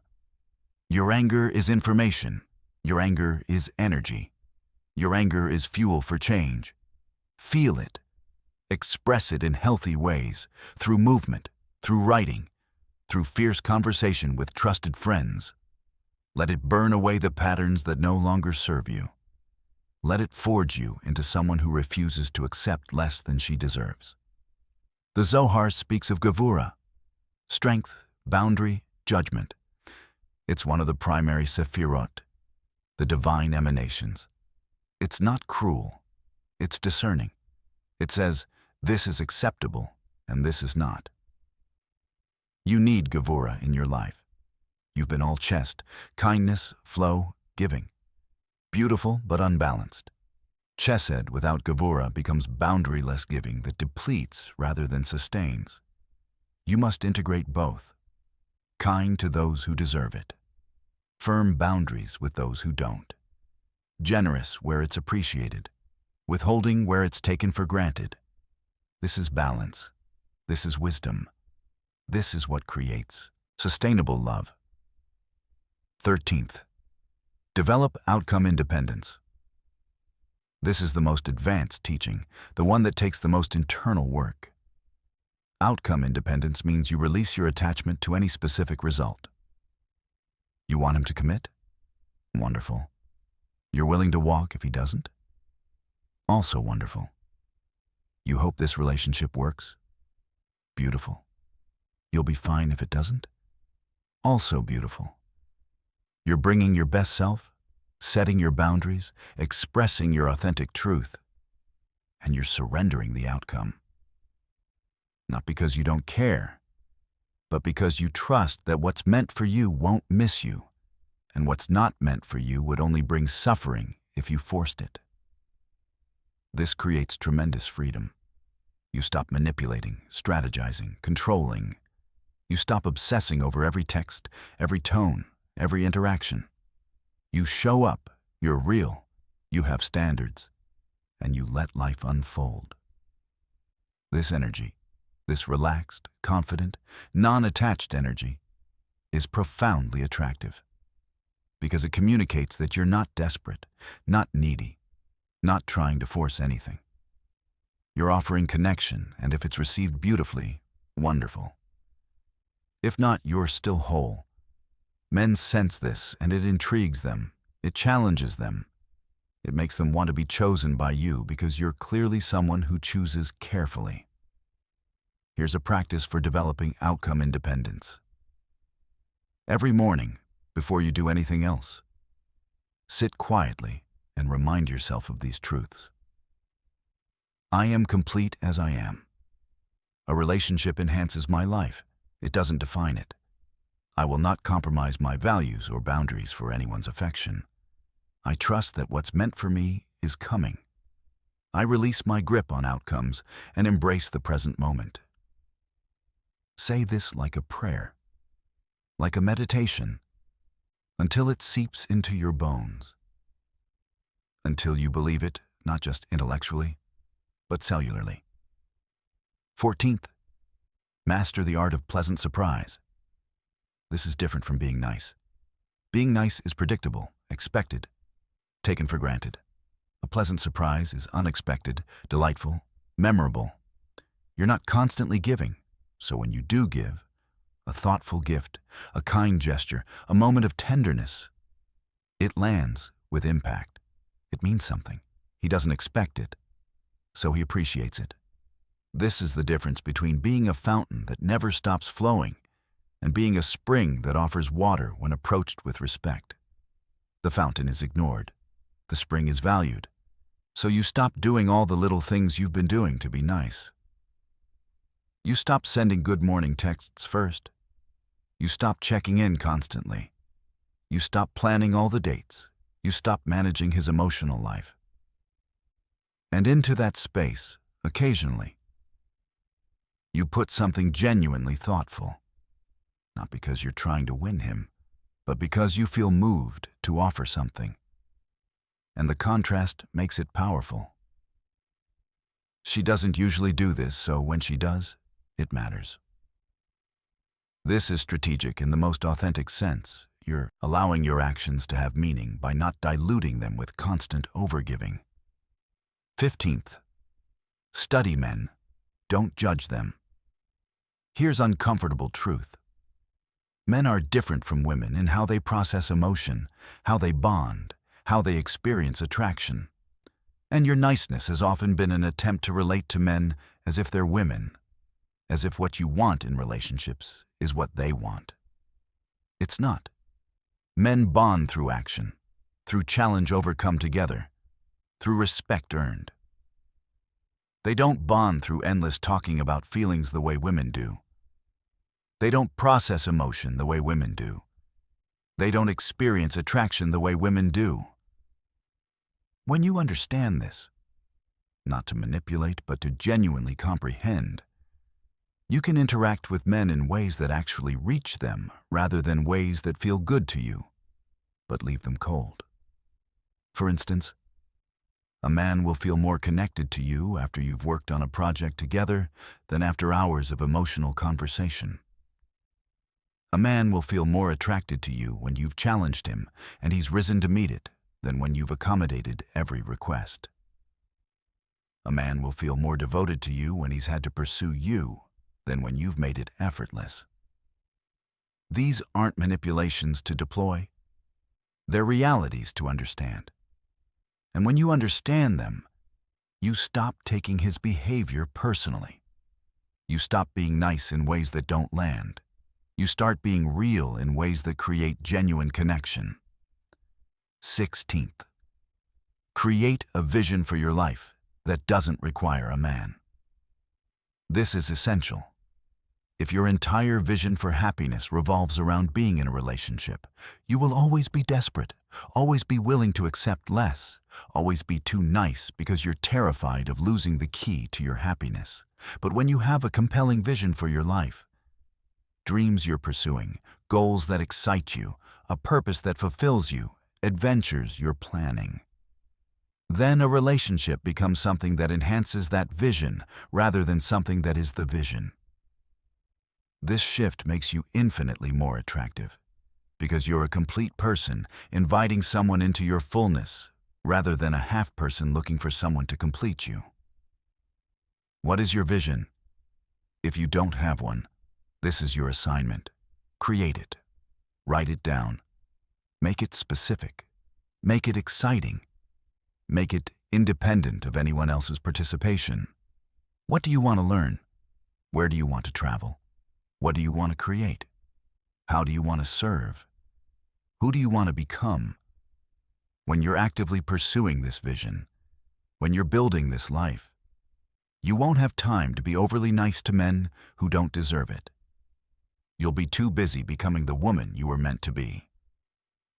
Your anger is information. Your anger is energy. Your anger is fuel for change. Feel it. Express it in healthy ways, through movement, through writing, through fierce conversation with trusted friends. Let it burn away the patterns that no longer serve you. Let it forge you into someone who refuses to accept less than she deserves. The Zohar speaks of Gevura, strength, boundary, judgment. It's one of the primary sephirot, the divine emanations. It's not cruel. It's discerning. It says, this is acceptable and this is not. You need Gevura in your life. You've been all chest, kindness, flow, giving. Beautiful but unbalanced. Chesed without Gevura becomes boundaryless giving that depletes rather than sustains. You must integrate both. Kind to those who deserve it. Firm boundaries with those who don't. Generous where it's appreciated. Withholding where it's taken for granted. This is balance. This is wisdom. This is what creates sustainable love. 13th, develop outcome independence. This is the most advanced teaching, the one that takes the most internal work. Outcome independence means you release your attachment to any specific result. You want him to commit? Wonderful. You're willing to walk if he doesn't? Also wonderful. You hope this relationship works? Beautiful. You'll be fine if it doesn't? Also beautiful. You're bringing your best self, setting your boundaries, expressing your authentic truth, and you're surrendering the outcome. Not because you don't care, but because you trust that what's meant for you won't miss you, and what's not meant for you would only bring suffering if you forced it. This creates tremendous freedom. You stop manipulating, strategizing, controlling. You stop obsessing over every text, every tone, every interaction. You show up, you're real, you have standards, and you let life unfold. This energy, this relaxed, confident, non-attached energy, is profoundly attractive because it communicates that you're not desperate, not needy, not trying to force anything. You're offering connection, and if it's received beautifully, wonderful. If not, you're still whole. Men sense this, and it intrigues them. It challenges them. It makes them want to be chosen by you because you're clearly someone who chooses carefully. Here's a practice for developing outcome independence. Every morning, before you do anything else, sit quietly and remind yourself of these truths. I am complete as I am. A relationship enhances my life. It doesn't define it. I will not compromise my values or boundaries for anyone's affection. I trust that what's meant for me is coming. I release my grip on outcomes and embrace the present moment. Say this like a prayer, like a meditation, until it seeps into your bones. Until you believe it, not just intellectually, but cellularly. 14th, master the art of pleasant surprise. This is different from being nice. Being nice is predictable, expected, taken for granted. A pleasant surprise is unexpected, delightful, memorable. You're not constantly giving, so when you do give, a thoughtful gift, a kind gesture, a moment of tenderness, it lands with impact. It means something. He doesn't expect it, so he appreciates it. This is the difference between being a fountain that never stops flowing and being a spring that offers water when approached with respect. The fountain is ignored. The spring is valued. So you stop doing all the little things you've been doing to be nice. You stop sending good morning texts first. You stop checking in constantly. You stop planning all the dates. You stop managing his emotional life. And into that space, occasionally, you put something genuinely thoughtful. Not because you're trying to win him, but because you feel moved to offer something. And the contrast makes it powerful. She doesn't usually do this, so when she does, it matters. This is strategic in the most authentic sense. You're allowing your actions to have meaning by not diluting them with constant overgiving. 15th, study men. Don't judge them. Here's uncomfortable truth. Men are different from women in how they process emotion, how they bond, how they experience attraction. And your niceness has often been an attempt to relate to men as if they're women, as if what you want in relationships is what they want. It's not. Men bond through action, through challenge overcome together, through respect earned. They don't bond through endless talking about feelings the way women do. They don't process emotion the way women do. They don't experience attraction the way women do. When you understand this, not to manipulate but to genuinely comprehend, you can interact with men in ways that actually reach them rather than ways that feel good to you, but leave them cold. For instance, a man will feel more connected to you after you've worked on a project together than after hours of emotional conversation. A man will feel more attracted to you when you've challenged him and he's risen to meet it than when you've accommodated every request. A man will feel more devoted to you when he's had to pursue you than when you've made it effortless. These aren't manipulations to deploy. They're realities to understand. And when you understand them, you stop taking his behavior personally. You stop being nice in ways that don't land. You start being real in ways that create genuine connection. 16th, create a vision for your life that doesn't require a man. This is essential. If your entire vision for happiness revolves around being in a relationship, you will always be desperate, always be willing to accept less, always be too nice because you're terrified of losing the key to your happiness. But when you have a compelling vision for your life, dreams you're pursuing, goals that excite you, a purpose that fulfills you, adventures you're planning, then a relationship becomes something that enhances that vision rather than something that is the vision. This shift makes you infinitely more attractive because you're a complete person inviting someone into your fullness rather than a half person looking for someone to complete you. What is your vision? If you don't have one, this is your assignment. Create it. Write it down. Make it specific. Make it exciting. Make it independent of anyone else's participation. What do you want to learn? Where do you want to travel? What do you want to create? How do you want to serve? Who do you want to become? When you're actively pursuing this vision, when you're building this life, you won't have time to be overly nice to men who don't deserve it. You'll be too busy becoming the woman you were meant to be.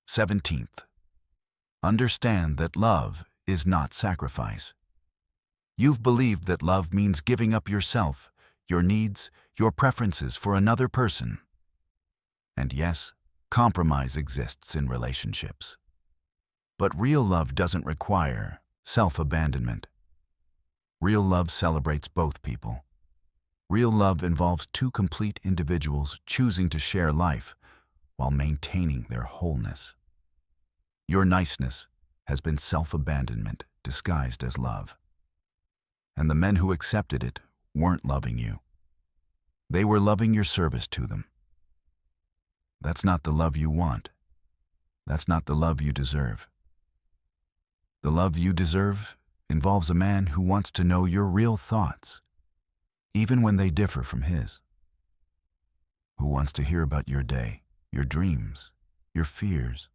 17th, understand that love is not sacrifice. You've believed that love means giving up yourself, your needs, your preferences for another person. And yes, compromise exists in relationships. But real love doesn't require self-abandonment. Real love celebrates both people. Real love involves two complete individuals choosing to share life while maintaining their wholeness. Your niceness has been self-abandonment disguised as love. And the men who accepted it weren't loving you. They were loving your service to them. That's not the love you want. That's not the love you deserve. The love you deserve involves a man who wants to know your real thoughts, even when they differ from his. Who wants to hear about your day, your dreams, your fears.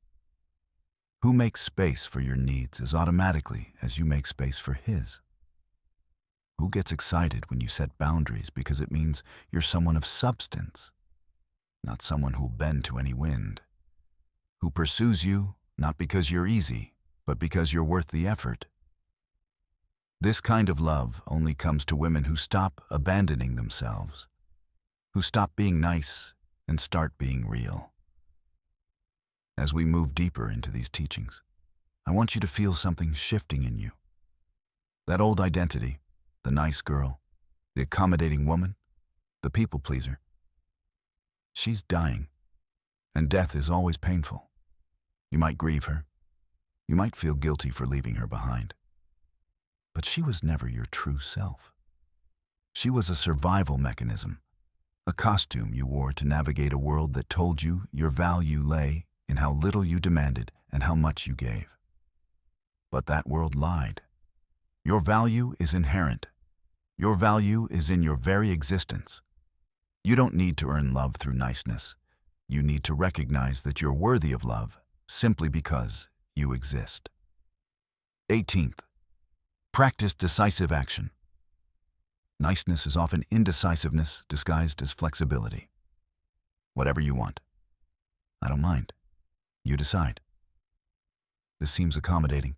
Who makes space for your needs as automatically as you make space for his? Who gets excited when you set boundaries because it means you're someone of substance, not someone who'll bend to any wind? Who pursues you not because you're easy, but because you're worth the effort? This kind of love only comes to women who stop abandoning themselves, who stop being nice and start being real. As we move deeper into these teachings, I want you to feel something shifting in you. That old identity, the nice girl, the accommodating woman, the people pleaser, she's dying, and death is always painful. You might grieve her. You might feel guilty for leaving her behind. But she was never your true self. She was a survival mechanism, a costume you wore to navigate a world that told you your value lay in how little you demanded and how much you gave. But that world lied. Your value is inherent. Your value is in your very existence. You don't need to earn love through niceness. You need to recognize that you're worthy of love simply because you exist. 18th, practice decisive action. Niceness is often indecisiveness disguised as flexibility. Whatever you want. I don't mind. You decide. This seems accommodating,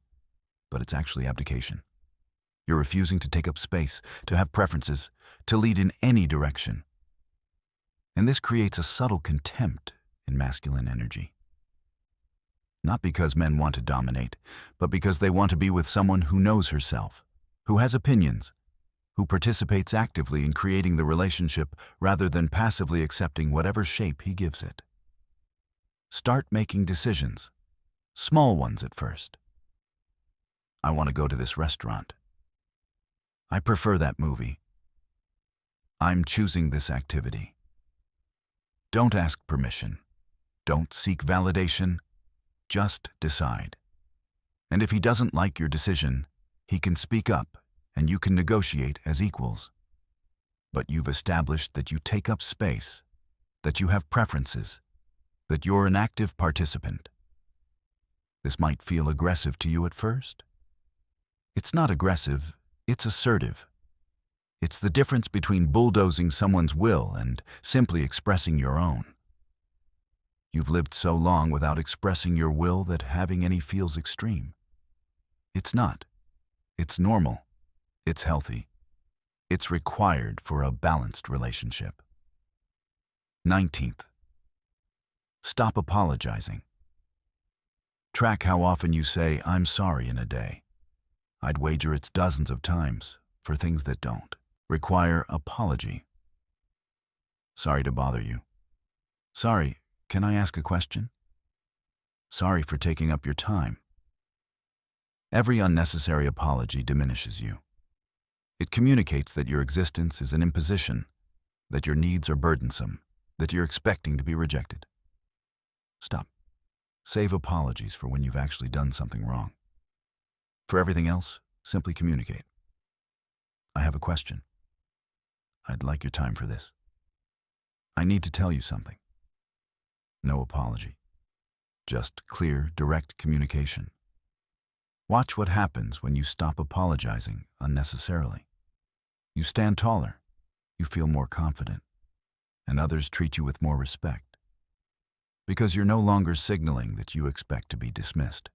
but it's actually abdication. You're refusing to take up space, to have preferences, to lead in any direction. And this creates a subtle contempt in masculine energy. Not because men want to dominate, but because they want to be with someone who knows herself, who has opinions, who participates actively in creating the relationship rather than passively accepting whatever shape he gives it. Start making decisions, small ones at first. I want to go to this restaurant. I prefer that movie. I'm choosing this activity. Don't ask permission. Don't seek validation. Just decide. And if he doesn't like your decision, he can speak up and you can negotiate as equals. But you've established that you take up space, that you have preferences, that you're an active participant. This might feel aggressive to you at first. It's not aggressive, it's assertive. It's the difference between bulldozing someone's will and simply expressing your own. You've lived so long without expressing your will that having any feels extreme. It's not. It's normal. It's healthy. It's required for a balanced relationship. 19th. Stop apologizing. Track how often you say, "I'm sorry" in a day. I'd wager it's dozens of times for things that don't require apology. Sorry to bother you. Sorry, can I ask a question? Sorry for taking up your time. Every unnecessary apology diminishes you. It communicates that your existence is an imposition, that your needs are burdensome, that you're expecting to be rejected. Stop. Save apologies for when you've actually done something wrong. For everything else, simply communicate. I have a question. I'd like your time for this. I need to tell you something. No apology. Just clear, direct communication. Watch what happens when you stop apologizing unnecessarily. You stand taller. You feel more confident. And others treat you with more respect. Because you're no longer signaling that you expect to be dismissed.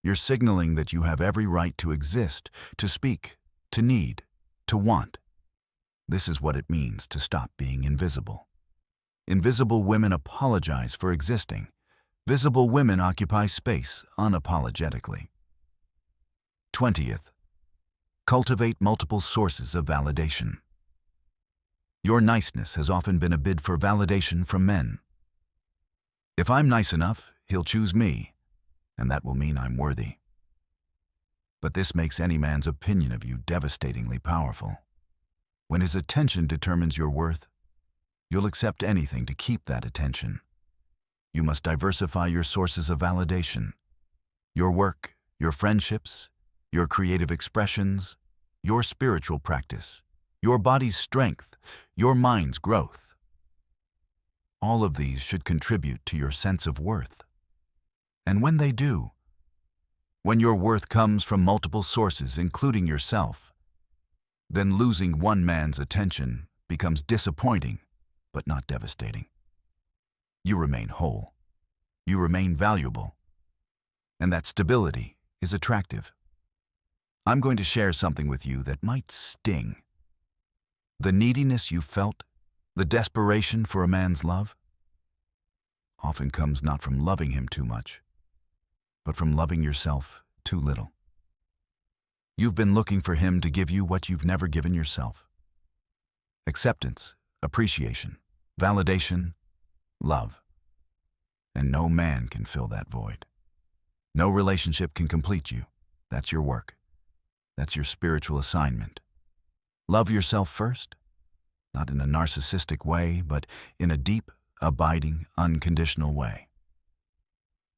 You're signaling that you have every right to exist, to speak, to need, to want. This is what it means to stop being invisible. Invisible women apologize for existing. Visible women occupy space unapologetically. 20th. Cultivate multiple sources of validation. Your niceness has often been a bid for validation from men. If I'm nice enough, he'll choose me, and that will mean I'm worthy. But this makes any man's opinion of you devastatingly powerful. When his attention determines your worth, you'll accept anything to keep that attention. You must diversify your sources of validation. Your work, your friendships, your creative expressions, your spiritual practice, your body's strength, your mind's growth. All of these should contribute to your sense of worth. And when they do, When your worth comes from multiple sources, including yourself, then losing one man's attention becomes disappointing, but not devastating. You remain whole. You remain valuable. And that stability is attractive. I'm going to share something with you that might sting. The neediness you felt, the desperation for a man's love, often comes not from loving him too much, but from loving yourself too little. You've been looking for him to give you what you've never given yourself. Acceptance, appreciation, validation, love. And no man can fill that void. No relationship can complete you. That's your work. That's your spiritual assignment. Love yourself first, not in a narcissistic way, but in a deep, abiding, unconditional way.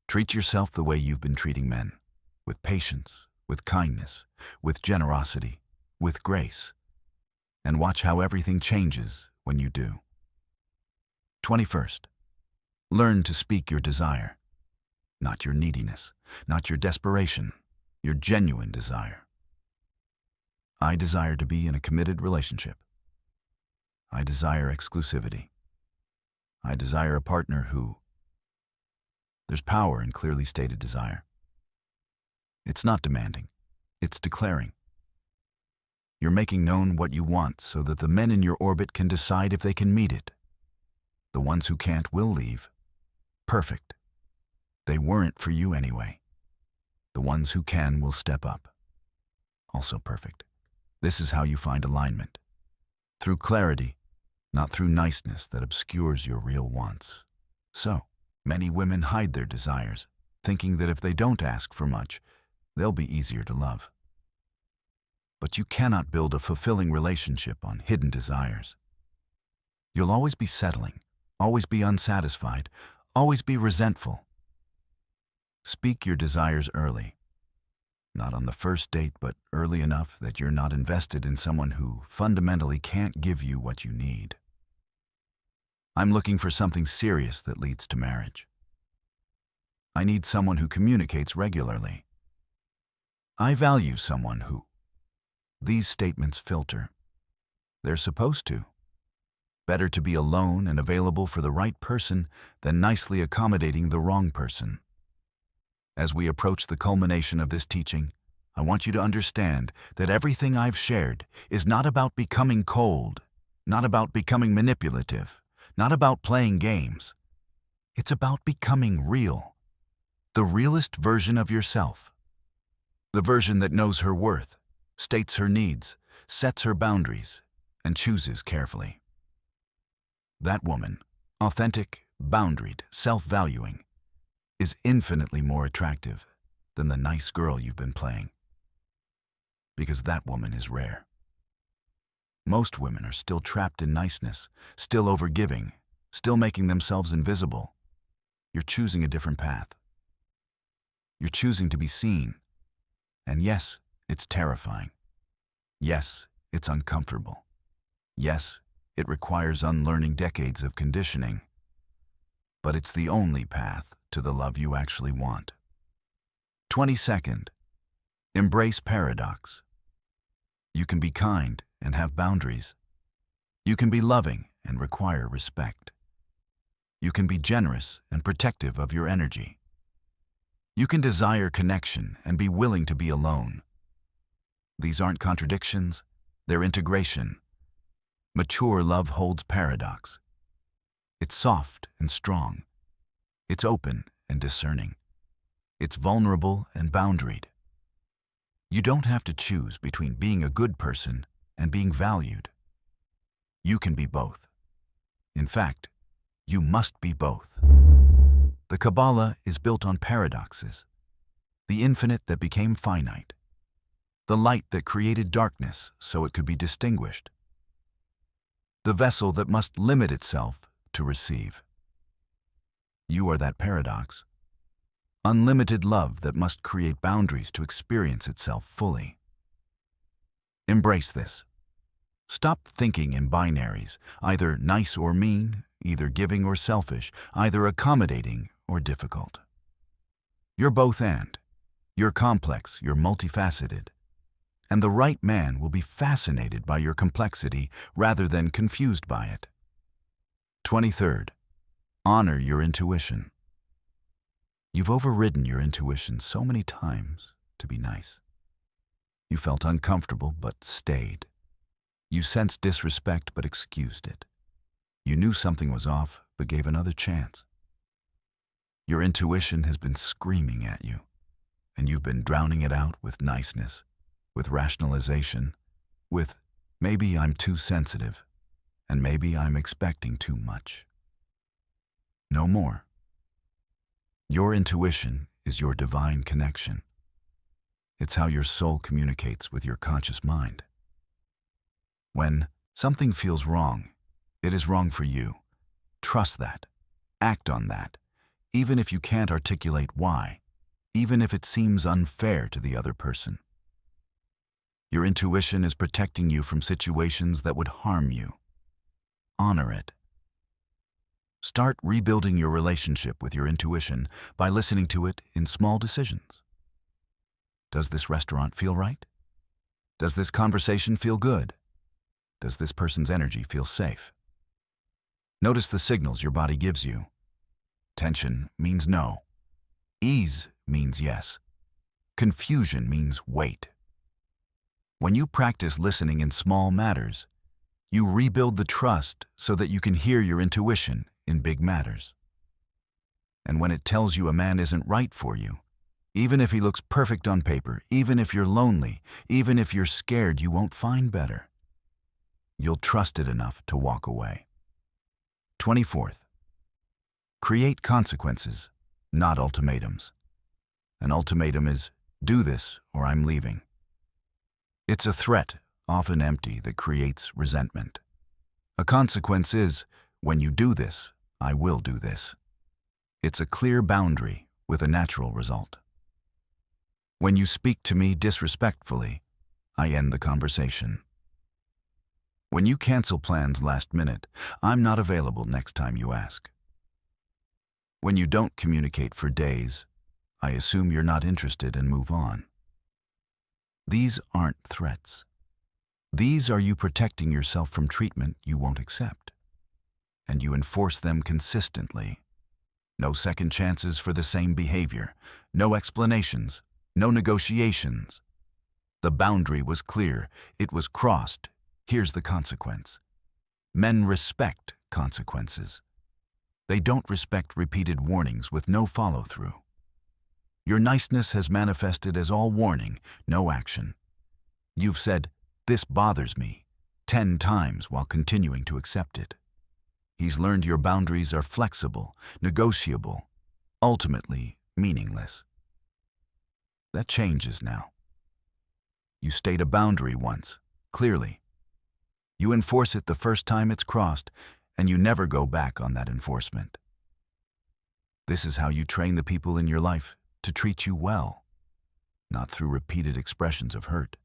Treat yourself the way you've been treating men, with patience, with kindness, with generosity, with grace, and watch how everything changes when you do. 21st, learn to speak your desire, not your neediness, not your desperation, your genuine desire. I desire to be in a committed relationship. I desire exclusivity. I desire a partner who... There's power in clearly stated desire. It's not demanding. It's declaring. You're making known what you want so that the men in your orbit can decide if they can meet it. The ones who can't will leave. Perfect. They weren't for you anyway. The ones who can will step up. Also perfect. This is how you find alignment. Through clarity, not through niceness that obscures your real wants. So, many women hide their desires, thinking that if they don't ask for much, they'll be easier to love. But you cannot build a fulfilling relationship on hidden desires. You'll always be settling, always be unsatisfied, always be resentful. Speak your desires early. Not on the first date, but early enough that you're not invested in someone who fundamentally can't give you what you need. I'm looking for something serious that leads to marriage. I need someone who communicates regularly. I value someone who... These statements filter. They're supposed to. Better to be alone and available for the right person than nicely accommodating the wrong person. As we approach the culmination of this teaching, I want you to understand that everything I've shared is not about becoming cold, not about becoming manipulative, not about playing games. It's about becoming real, the realest version of yourself, the version that knows her worth, states her needs, sets her boundaries, and chooses carefully. That woman, authentic, boundaried, self-valuing, is infinitely more attractive than the nice girl you've been playing. Because that woman is rare. Most women are still trapped in niceness, still overgiving, still making themselves invisible. You're choosing a different path. You're choosing to be seen. And yes, it's terrifying. Yes, it's uncomfortable. Yes, it requires unlearning decades of conditioning. But it's the only path to the love you actually want. 22nd, embrace paradox. You can be kind and have boundaries. You can be loving and require respect. You can be generous and protective of your energy. You can desire connection and be willing to be alone. These aren't contradictions, they're integration. Mature love holds paradox. It's soft and strong. It's open and discerning. It's vulnerable and boundaried. You don't have to choose between being a good person and being valued. You can be both. In fact, you must be both. The Kabbalah is built on paradoxes. The infinite that became finite. The light that created darkness so it could be distinguished. The vessel that must limit itself to receive. You are that paradox. Unlimited love that must create boundaries to experience itself fully. Embrace this. Stop thinking in binaries, either nice or mean, either giving or selfish, either accommodating or difficult. You're both and. You're complex, you're multifaceted, and the right man will be fascinated by your complexity rather than confused by it. 23rd, honor your intuition. You've overridden your intuition so many times to be nice. You felt uncomfortable but stayed. You sensed disrespect but excused it. You knew something was off but gave another chance. Your intuition has been screaming at you, and you've been drowning it out with niceness, with rationalization, with maybe I'm too sensitive, and maybe I'm expecting too much. No more. Your intuition is your divine connection. It's how your soul communicates with your conscious mind. When something feels wrong, it is wrong for you. Trust that. Act on that, even if you can't articulate why, even if it seems unfair to the other person. Your intuition is protecting you from situations that would harm you. Honor it. Start rebuilding your relationship with your intuition by listening to it in small decisions. Does this restaurant feel right? Does this conversation feel good? Does this person's energy feel safe? Notice the signals your body gives you. Tension means no. Ease means yes. Confusion means wait. When you practice listening in small matters, you rebuild the trust so that you can hear your intuition in big matters. And when it tells you a man isn't right for you, even if he looks perfect on paper, even if you're lonely, even if you're scared you won't find better, you'll trust it enough to walk away. 24th, create consequences, not ultimatums. An ultimatum is, do this or I'm leaving. It's a threat, often empty, that creates resentment. A consequence is, when you do this, I will do this. It's a clear boundary with a natural result. When you speak to me disrespectfully, I end the conversation. When you cancel plans last minute, I'm not available next time you ask. When you don't communicate for days, I assume you're not interested and move on. These aren't threats. These are you protecting yourself from treatment you won't accept. And you enforce them consistently. No second chances for the same behavior, no explanations, no negotiations. The boundary was clear, it was crossed. Here's the consequence. Men respect consequences. They don't respect repeated warnings with no follow-through. Your niceness has manifested as all warning, no action. You've said, "This bothers me," 10 times while continuing to accept it. He's learned your boundaries are flexible, negotiable, ultimately meaningless. That changes now. You state a boundary once, clearly. You enforce it the first time it's crossed, and you never go back on that enforcement. This is how you train the people in your life to treat you well, not through repeated expressions of hurt,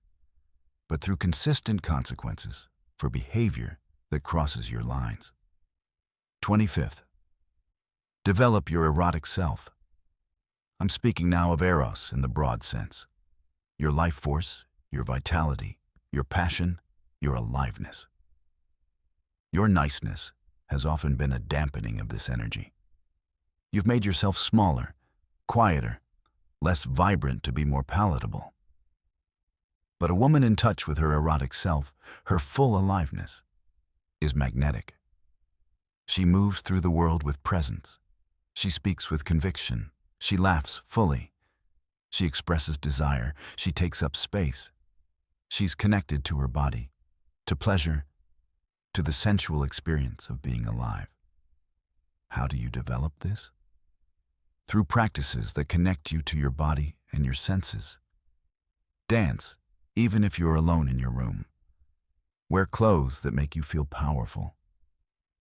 but through consistent consequences for behavior that crosses your lines. 25th, develop your erotic self. I'm speaking now of eros in the broad sense. Your life force, your vitality, your passion, your aliveness. Your niceness has often been a dampening of this energy. You've made yourself smaller, quieter, less vibrant to be more palatable. But a woman in touch with her erotic self, her full aliveness, is magnetic. She moves through the world with presence. She speaks with conviction. She laughs fully. She expresses desire. She takes up space. She's connected to her body, to pleasure, to the sensual experience of being alive. How do you develop this? Through practices that connect you to your body and your senses. Dance, even if you're alone in your room. Wear clothes that make you feel powerful.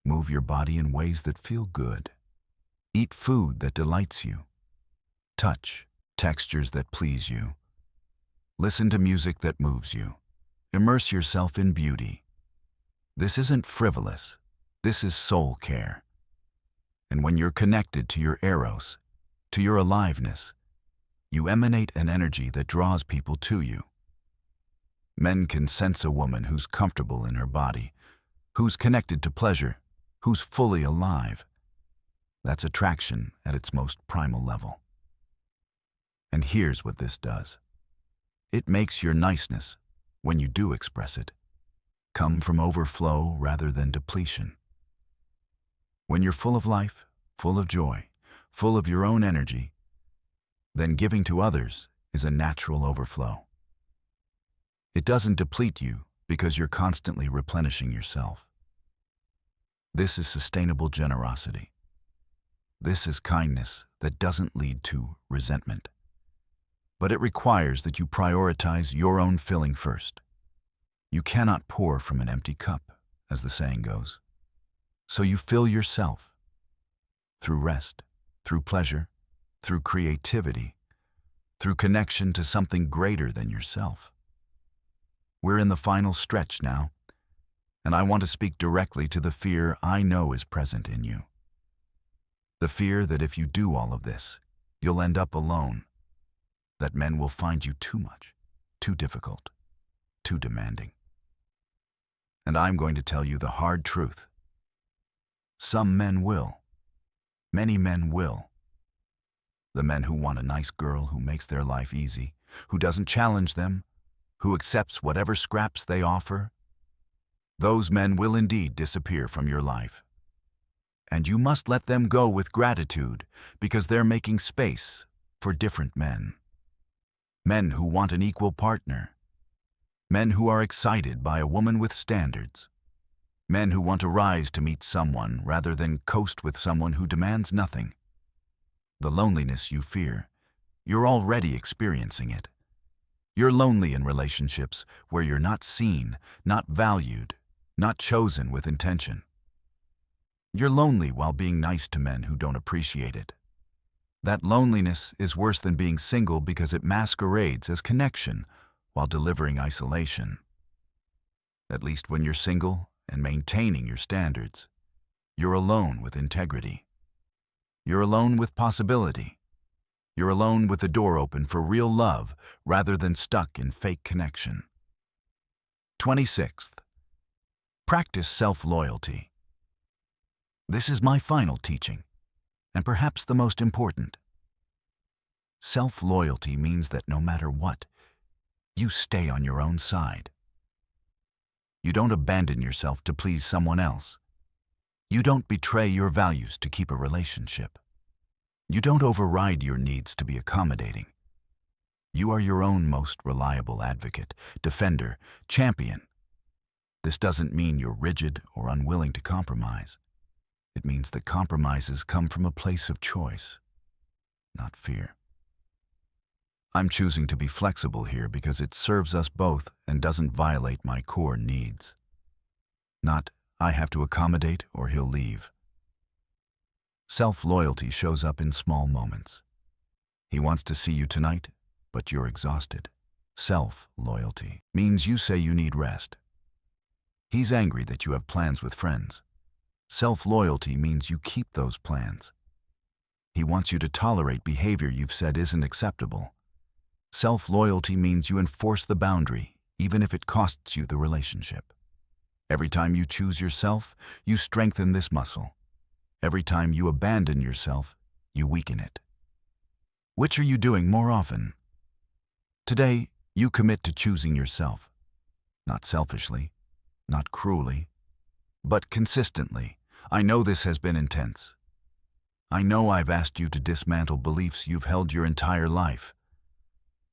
Move your body in ways that feel good. Eat food that delights you. Touch textures that please you. Listen to music that moves you. Immerse yourself in beauty. This isn't frivolous. This is soul care. And when you're connected to your eros, to your aliveness, You emanate an energy that draws people to you. Men can sense a woman who's comfortable in her body, who's connected to pleasure, who's fully alive. That's attraction at its most primal level. And here's what this does. It makes your niceness, when you do express it, come from overflow rather than depletion. When you're full of life, full of joy, full of your own energy, then giving to others is a natural overflow. It doesn't deplete you because you're constantly replenishing yourself. This is sustainable generosity. This is kindness that doesn't lead to resentment. But it requires that you prioritize your own filling first. You cannot pour from an empty cup, as the saying goes. So you fill yourself through rest, through pleasure, through creativity, through connection to something greater than yourself. We're in the final stretch now, and I want to speak directly to the fear I know is present in you. The fear that if you do all of this, you'll end up alone, that men will find you too much, too difficult, too demanding. And I'm going to tell you the hard truth. Some men will. Many men will. The men who want a nice girl who makes their life easy, who doesn't challenge them, who accepts whatever scraps they offer, those men will indeed disappear from your life. And you must let them go with gratitude because they're making space for different men. Men who want an equal partner. Men who are excited by a woman with standards. Men who want to rise to meet someone rather than coast with someone who demands nothing. The loneliness you fear, you're already experiencing it. You're lonely in relationships where you're not seen, not valued, not chosen with intention. You're lonely while being nice to men who don't appreciate it. That loneliness is worse than being single because it masquerades as connection while delivering isolation. At least when you're single and maintaining your standards, you're alone with integrity. You're alone with possibility. You're alone with the door open for real love rather than stuck in fake connection. 26th, practice self-loyalty. This is my final teaching, and perhaps the most important. Self-loyalty means that no matter what, you stay on your own side. You don't abandon yourself to please someone else. You don't betray your values to keep a relationship. You don't override your needs to be accommodating. You are your own most reliable advocate, defender, champion. This doesn't mean you're rigid or unwilling to compromise. It means that compromises come from a place of choice, not fear. I'm choosing to be flexible here because it serves us both and doesn't violate my core needs. Not, I have to accommodate or he'll leave. Self-loyalty shows up in small moments. He wants to see you tonight, but you're exhausted. Self-loyalty means you say you need rest. He's angry that you have plans with friends. Self-loyalty means you keep those plans. He wants you to tolerate behavior you've said isn't acceptable. Self-loyalty means you enforce the boundary, even if it costs you the relationship. Every time you choose yourself, you strengthen this muscle. Every time you abandon yourself, you weaken it. Which are you doing more often? Today, you commit to choosing yourself. Not selfishly, not cruelly, but consistently. I know this has been intense. I know I've asked you to dismantle beliefs you've held your entire life.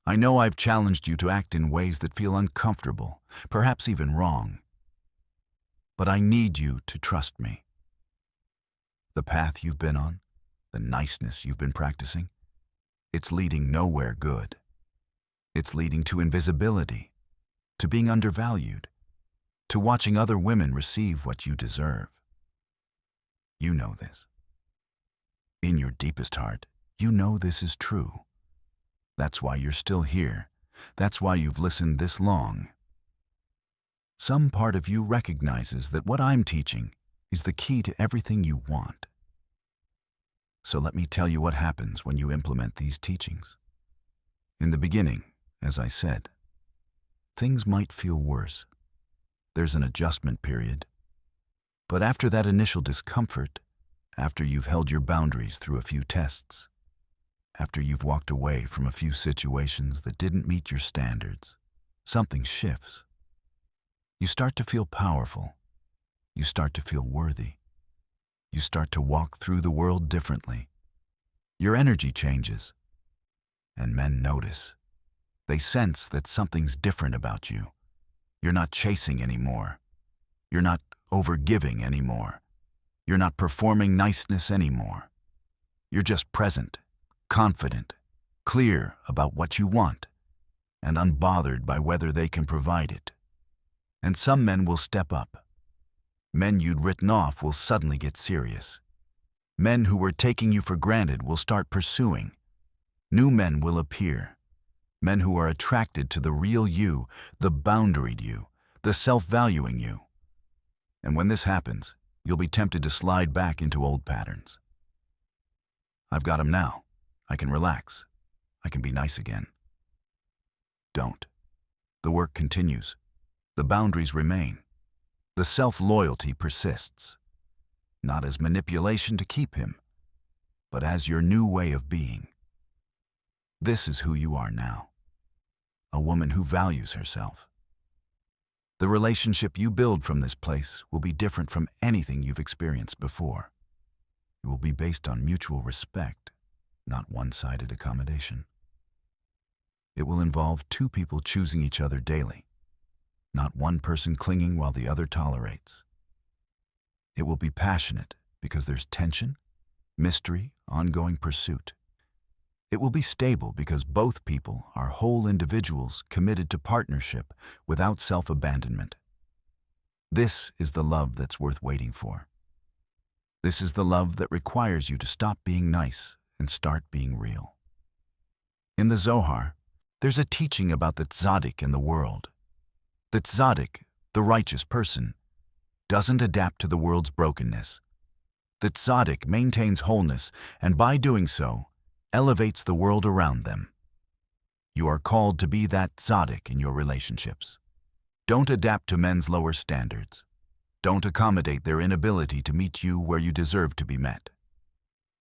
I know I've challenged you to act in ways that feel uncomfortable, perhaps even wrong. But I need you to trust me. The path you've been on, the niceness you've been practicing, it's leading nowhere good. It's leading to invisibility, to being undervalued, to watching other women receive what you deserve. You know this. In your deepest heart, you know this is true. That's why you're still here. That's why you've listened this long. Some part of you recognizes that what I'm teaching is the key to everything you want. So let me tell you what happens when you implement these teachings. In the beginning, as I said, things might feel worse. There's an adjustment period. But after that initial discomfort, after you've held your boundaries through a few tests, after you've walked away from a few situations that didn't meet your standards, something shifts. You start to feel powerful. You start to feel worthy. You start to walk through the world differently. Your energy changes, and men notice. They sense that something's different about you. You're not chasing anymore. You're not overgiving anymore. You're not performing niceness anymore. You're just present, confident, clear about what you want, and unbothered by whether they can provide it. And some men will step up. Men you'd written off will suddenly get serious. Men who were taking you for granted will start pursuing. New men will appear. Men who are attracted to the real you, the boundaried you, the self-valuing you. And when this happens, you'll be tempted to slide back into old patterns. I've got him now. I can relax. I can be nice again. Don't. The work continues. The boundaries remain. The self-loyalty persists. Not as manipulation to keep him, but as your new way of being. This is who you are now. A woman who values herself. The relationship you build from this place will be different from anything you've experienced before. It will be based on mutual respect, not one-sided accommodation. It will involve two people choosing each other daily, not one person clinging while the other tolerates. It will be passionate because there's tension, mystery, ongoing pursuit. It will be stable because both people are whole individuals committed to partnership without self-abandonment. This is the love that's worth waiting for. This is the love that requires you to stop being nice and start being real. In the Zohar, there's a teaching about the tzaddik in the world. The tzaddik, the righteous person, doesn't adapt to the world's brokenness. The tzaddik maintains wholeness, and by doing so, elevates the world around them. You are called to be that tzaddik in your relationships. Don't adapt to men's lower standards. Don't accommodate their inability to meet you where you deserve to be met.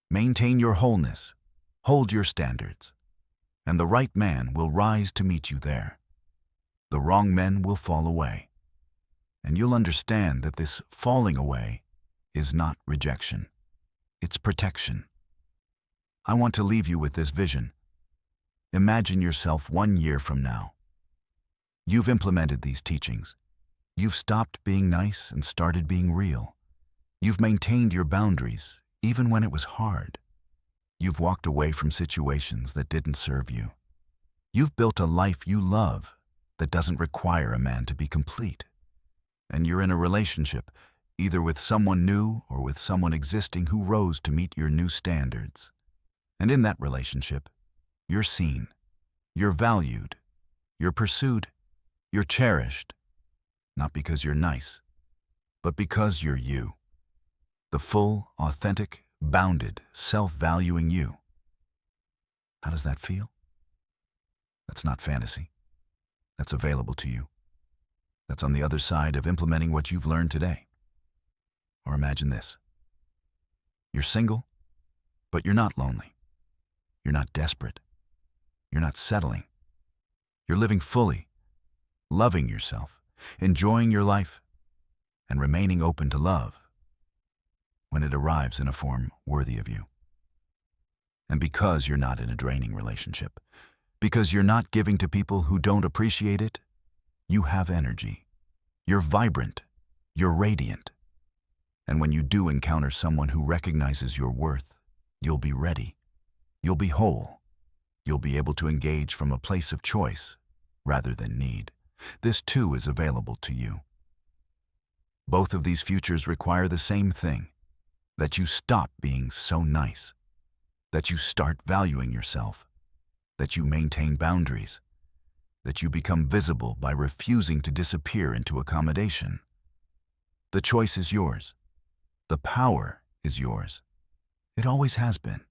Maintain your wholeness, hold your standards, and the right man will rise to meet you there. The wrong men will fall away, and you'll understand that this falling away is not rejection. It's protection. I want to leave you with this vision. Imagine yourself 1 year from now. You've implemented these teachings. You've stopped being nice and started being real. You've maintained your boundaries, even when it was hard. You've walked away from situations that didn't serve you. You've built a life you love that doesn't require a man to be complete. And you're in a relationship, either with someone new or with someone existing who rose to meet your new standards. And in that relationship, you're seen, you're valued, you're pursued, you're cherished, not because you're nice, but because you're you. The full, authentic, bounded, self-valuing you. How does that feel? That's not fantasy. That's available to you. That's on the other side of implementing what you've learned today. Or imagine this. You're single, but you're not lonely. You're not desperate. You're not settling. You're living fully, loving yourself, enjoying your life, and remaining open to love when it arrives in a form worthy of you. And because you're not in a draining relationship, because you're not giving to people who don't appreciate it, you have energy. You're vibrant. You're radiant. And when you do encounter someone who recognizes your worth, you'll be ready. You'll be whole. You'll be able to engage from a place of choice rather than need. This too is available to you. Both of these futures require the same thing, that you stop being so nice, that you start valuing yourself, that you maintain boundaries, that you become visible by refusing to disappear into accommodation. The choice is yours. The power is yours. It always has been.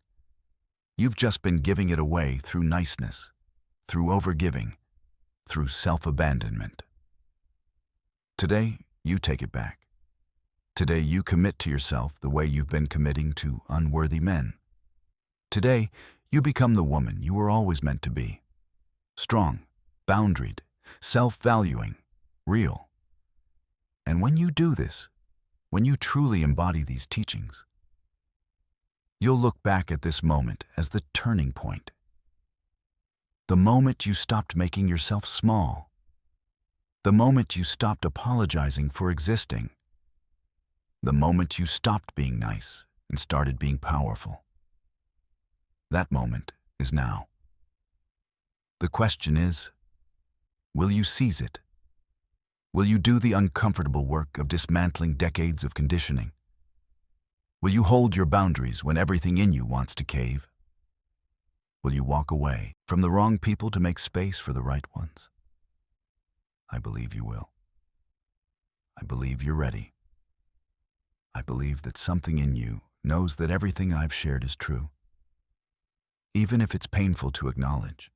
You've just been giving it away through niceness, through overgiving, through self-abandonment. Today, you take it back. Today, you commit to yourself the way you've been committing to unworthy men. Today, you become the woman you were always meant to be. Strong, boundaried, self-valuing, real. And when you do this, when you truly embody these teachings, you'll look back at this moment as the turning point. The moment you stopped making yourself small. The moment you stopped apologizing for existing. The moment you stopped being nice and started being powerful. That moment is now. The question is, will you seize it? Will you do the uncomfortable work of dismantling decades of conditioning? Will you hold your boundaries when everything in you wants to cave? Will you walk away from the wrong people to make space for the right ones? I believe you will. I believe you're ready. I believe that something in you knows that everything I've shared is true, even if it's painful to acknowledge.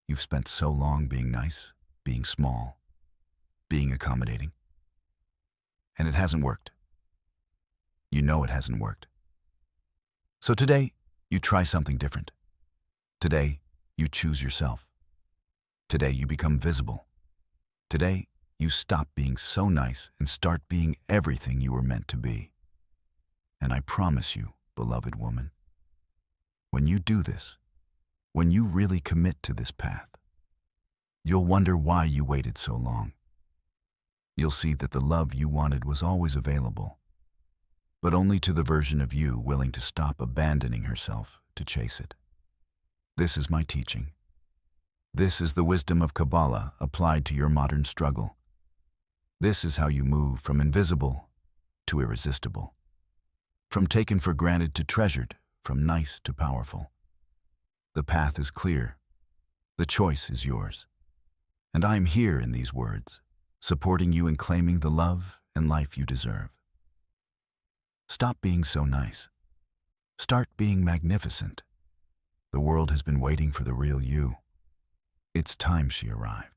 You've spent so long being nice, being small, being accommodating, and it hasn't worked. You know it hasn't worked. So today, you try something different. Today, you choose yourself. Today, you become visible. Today, you stop being so nice and start being everything you were meant to be. And I promise you, beloved woman, when you do this, when you really commit to this path, you'll wonder why you waited so long. You'll see that the love you wanted was always available, but only to the version of you willing to stop abandoning herself to chase it. This is my teaching. This is the wisdom of Kabbalah applied to your modern struggle. This is how you move from invisible to irresistible, from taken for granted to treasured, from nice to powerful. The path is clear. The choice is yours. And I am here in these words, supporting you in claiming the love and life you deserve. Stop being so nice. Start being magnificent. The world has been waiting for the real you. It's time she arrived.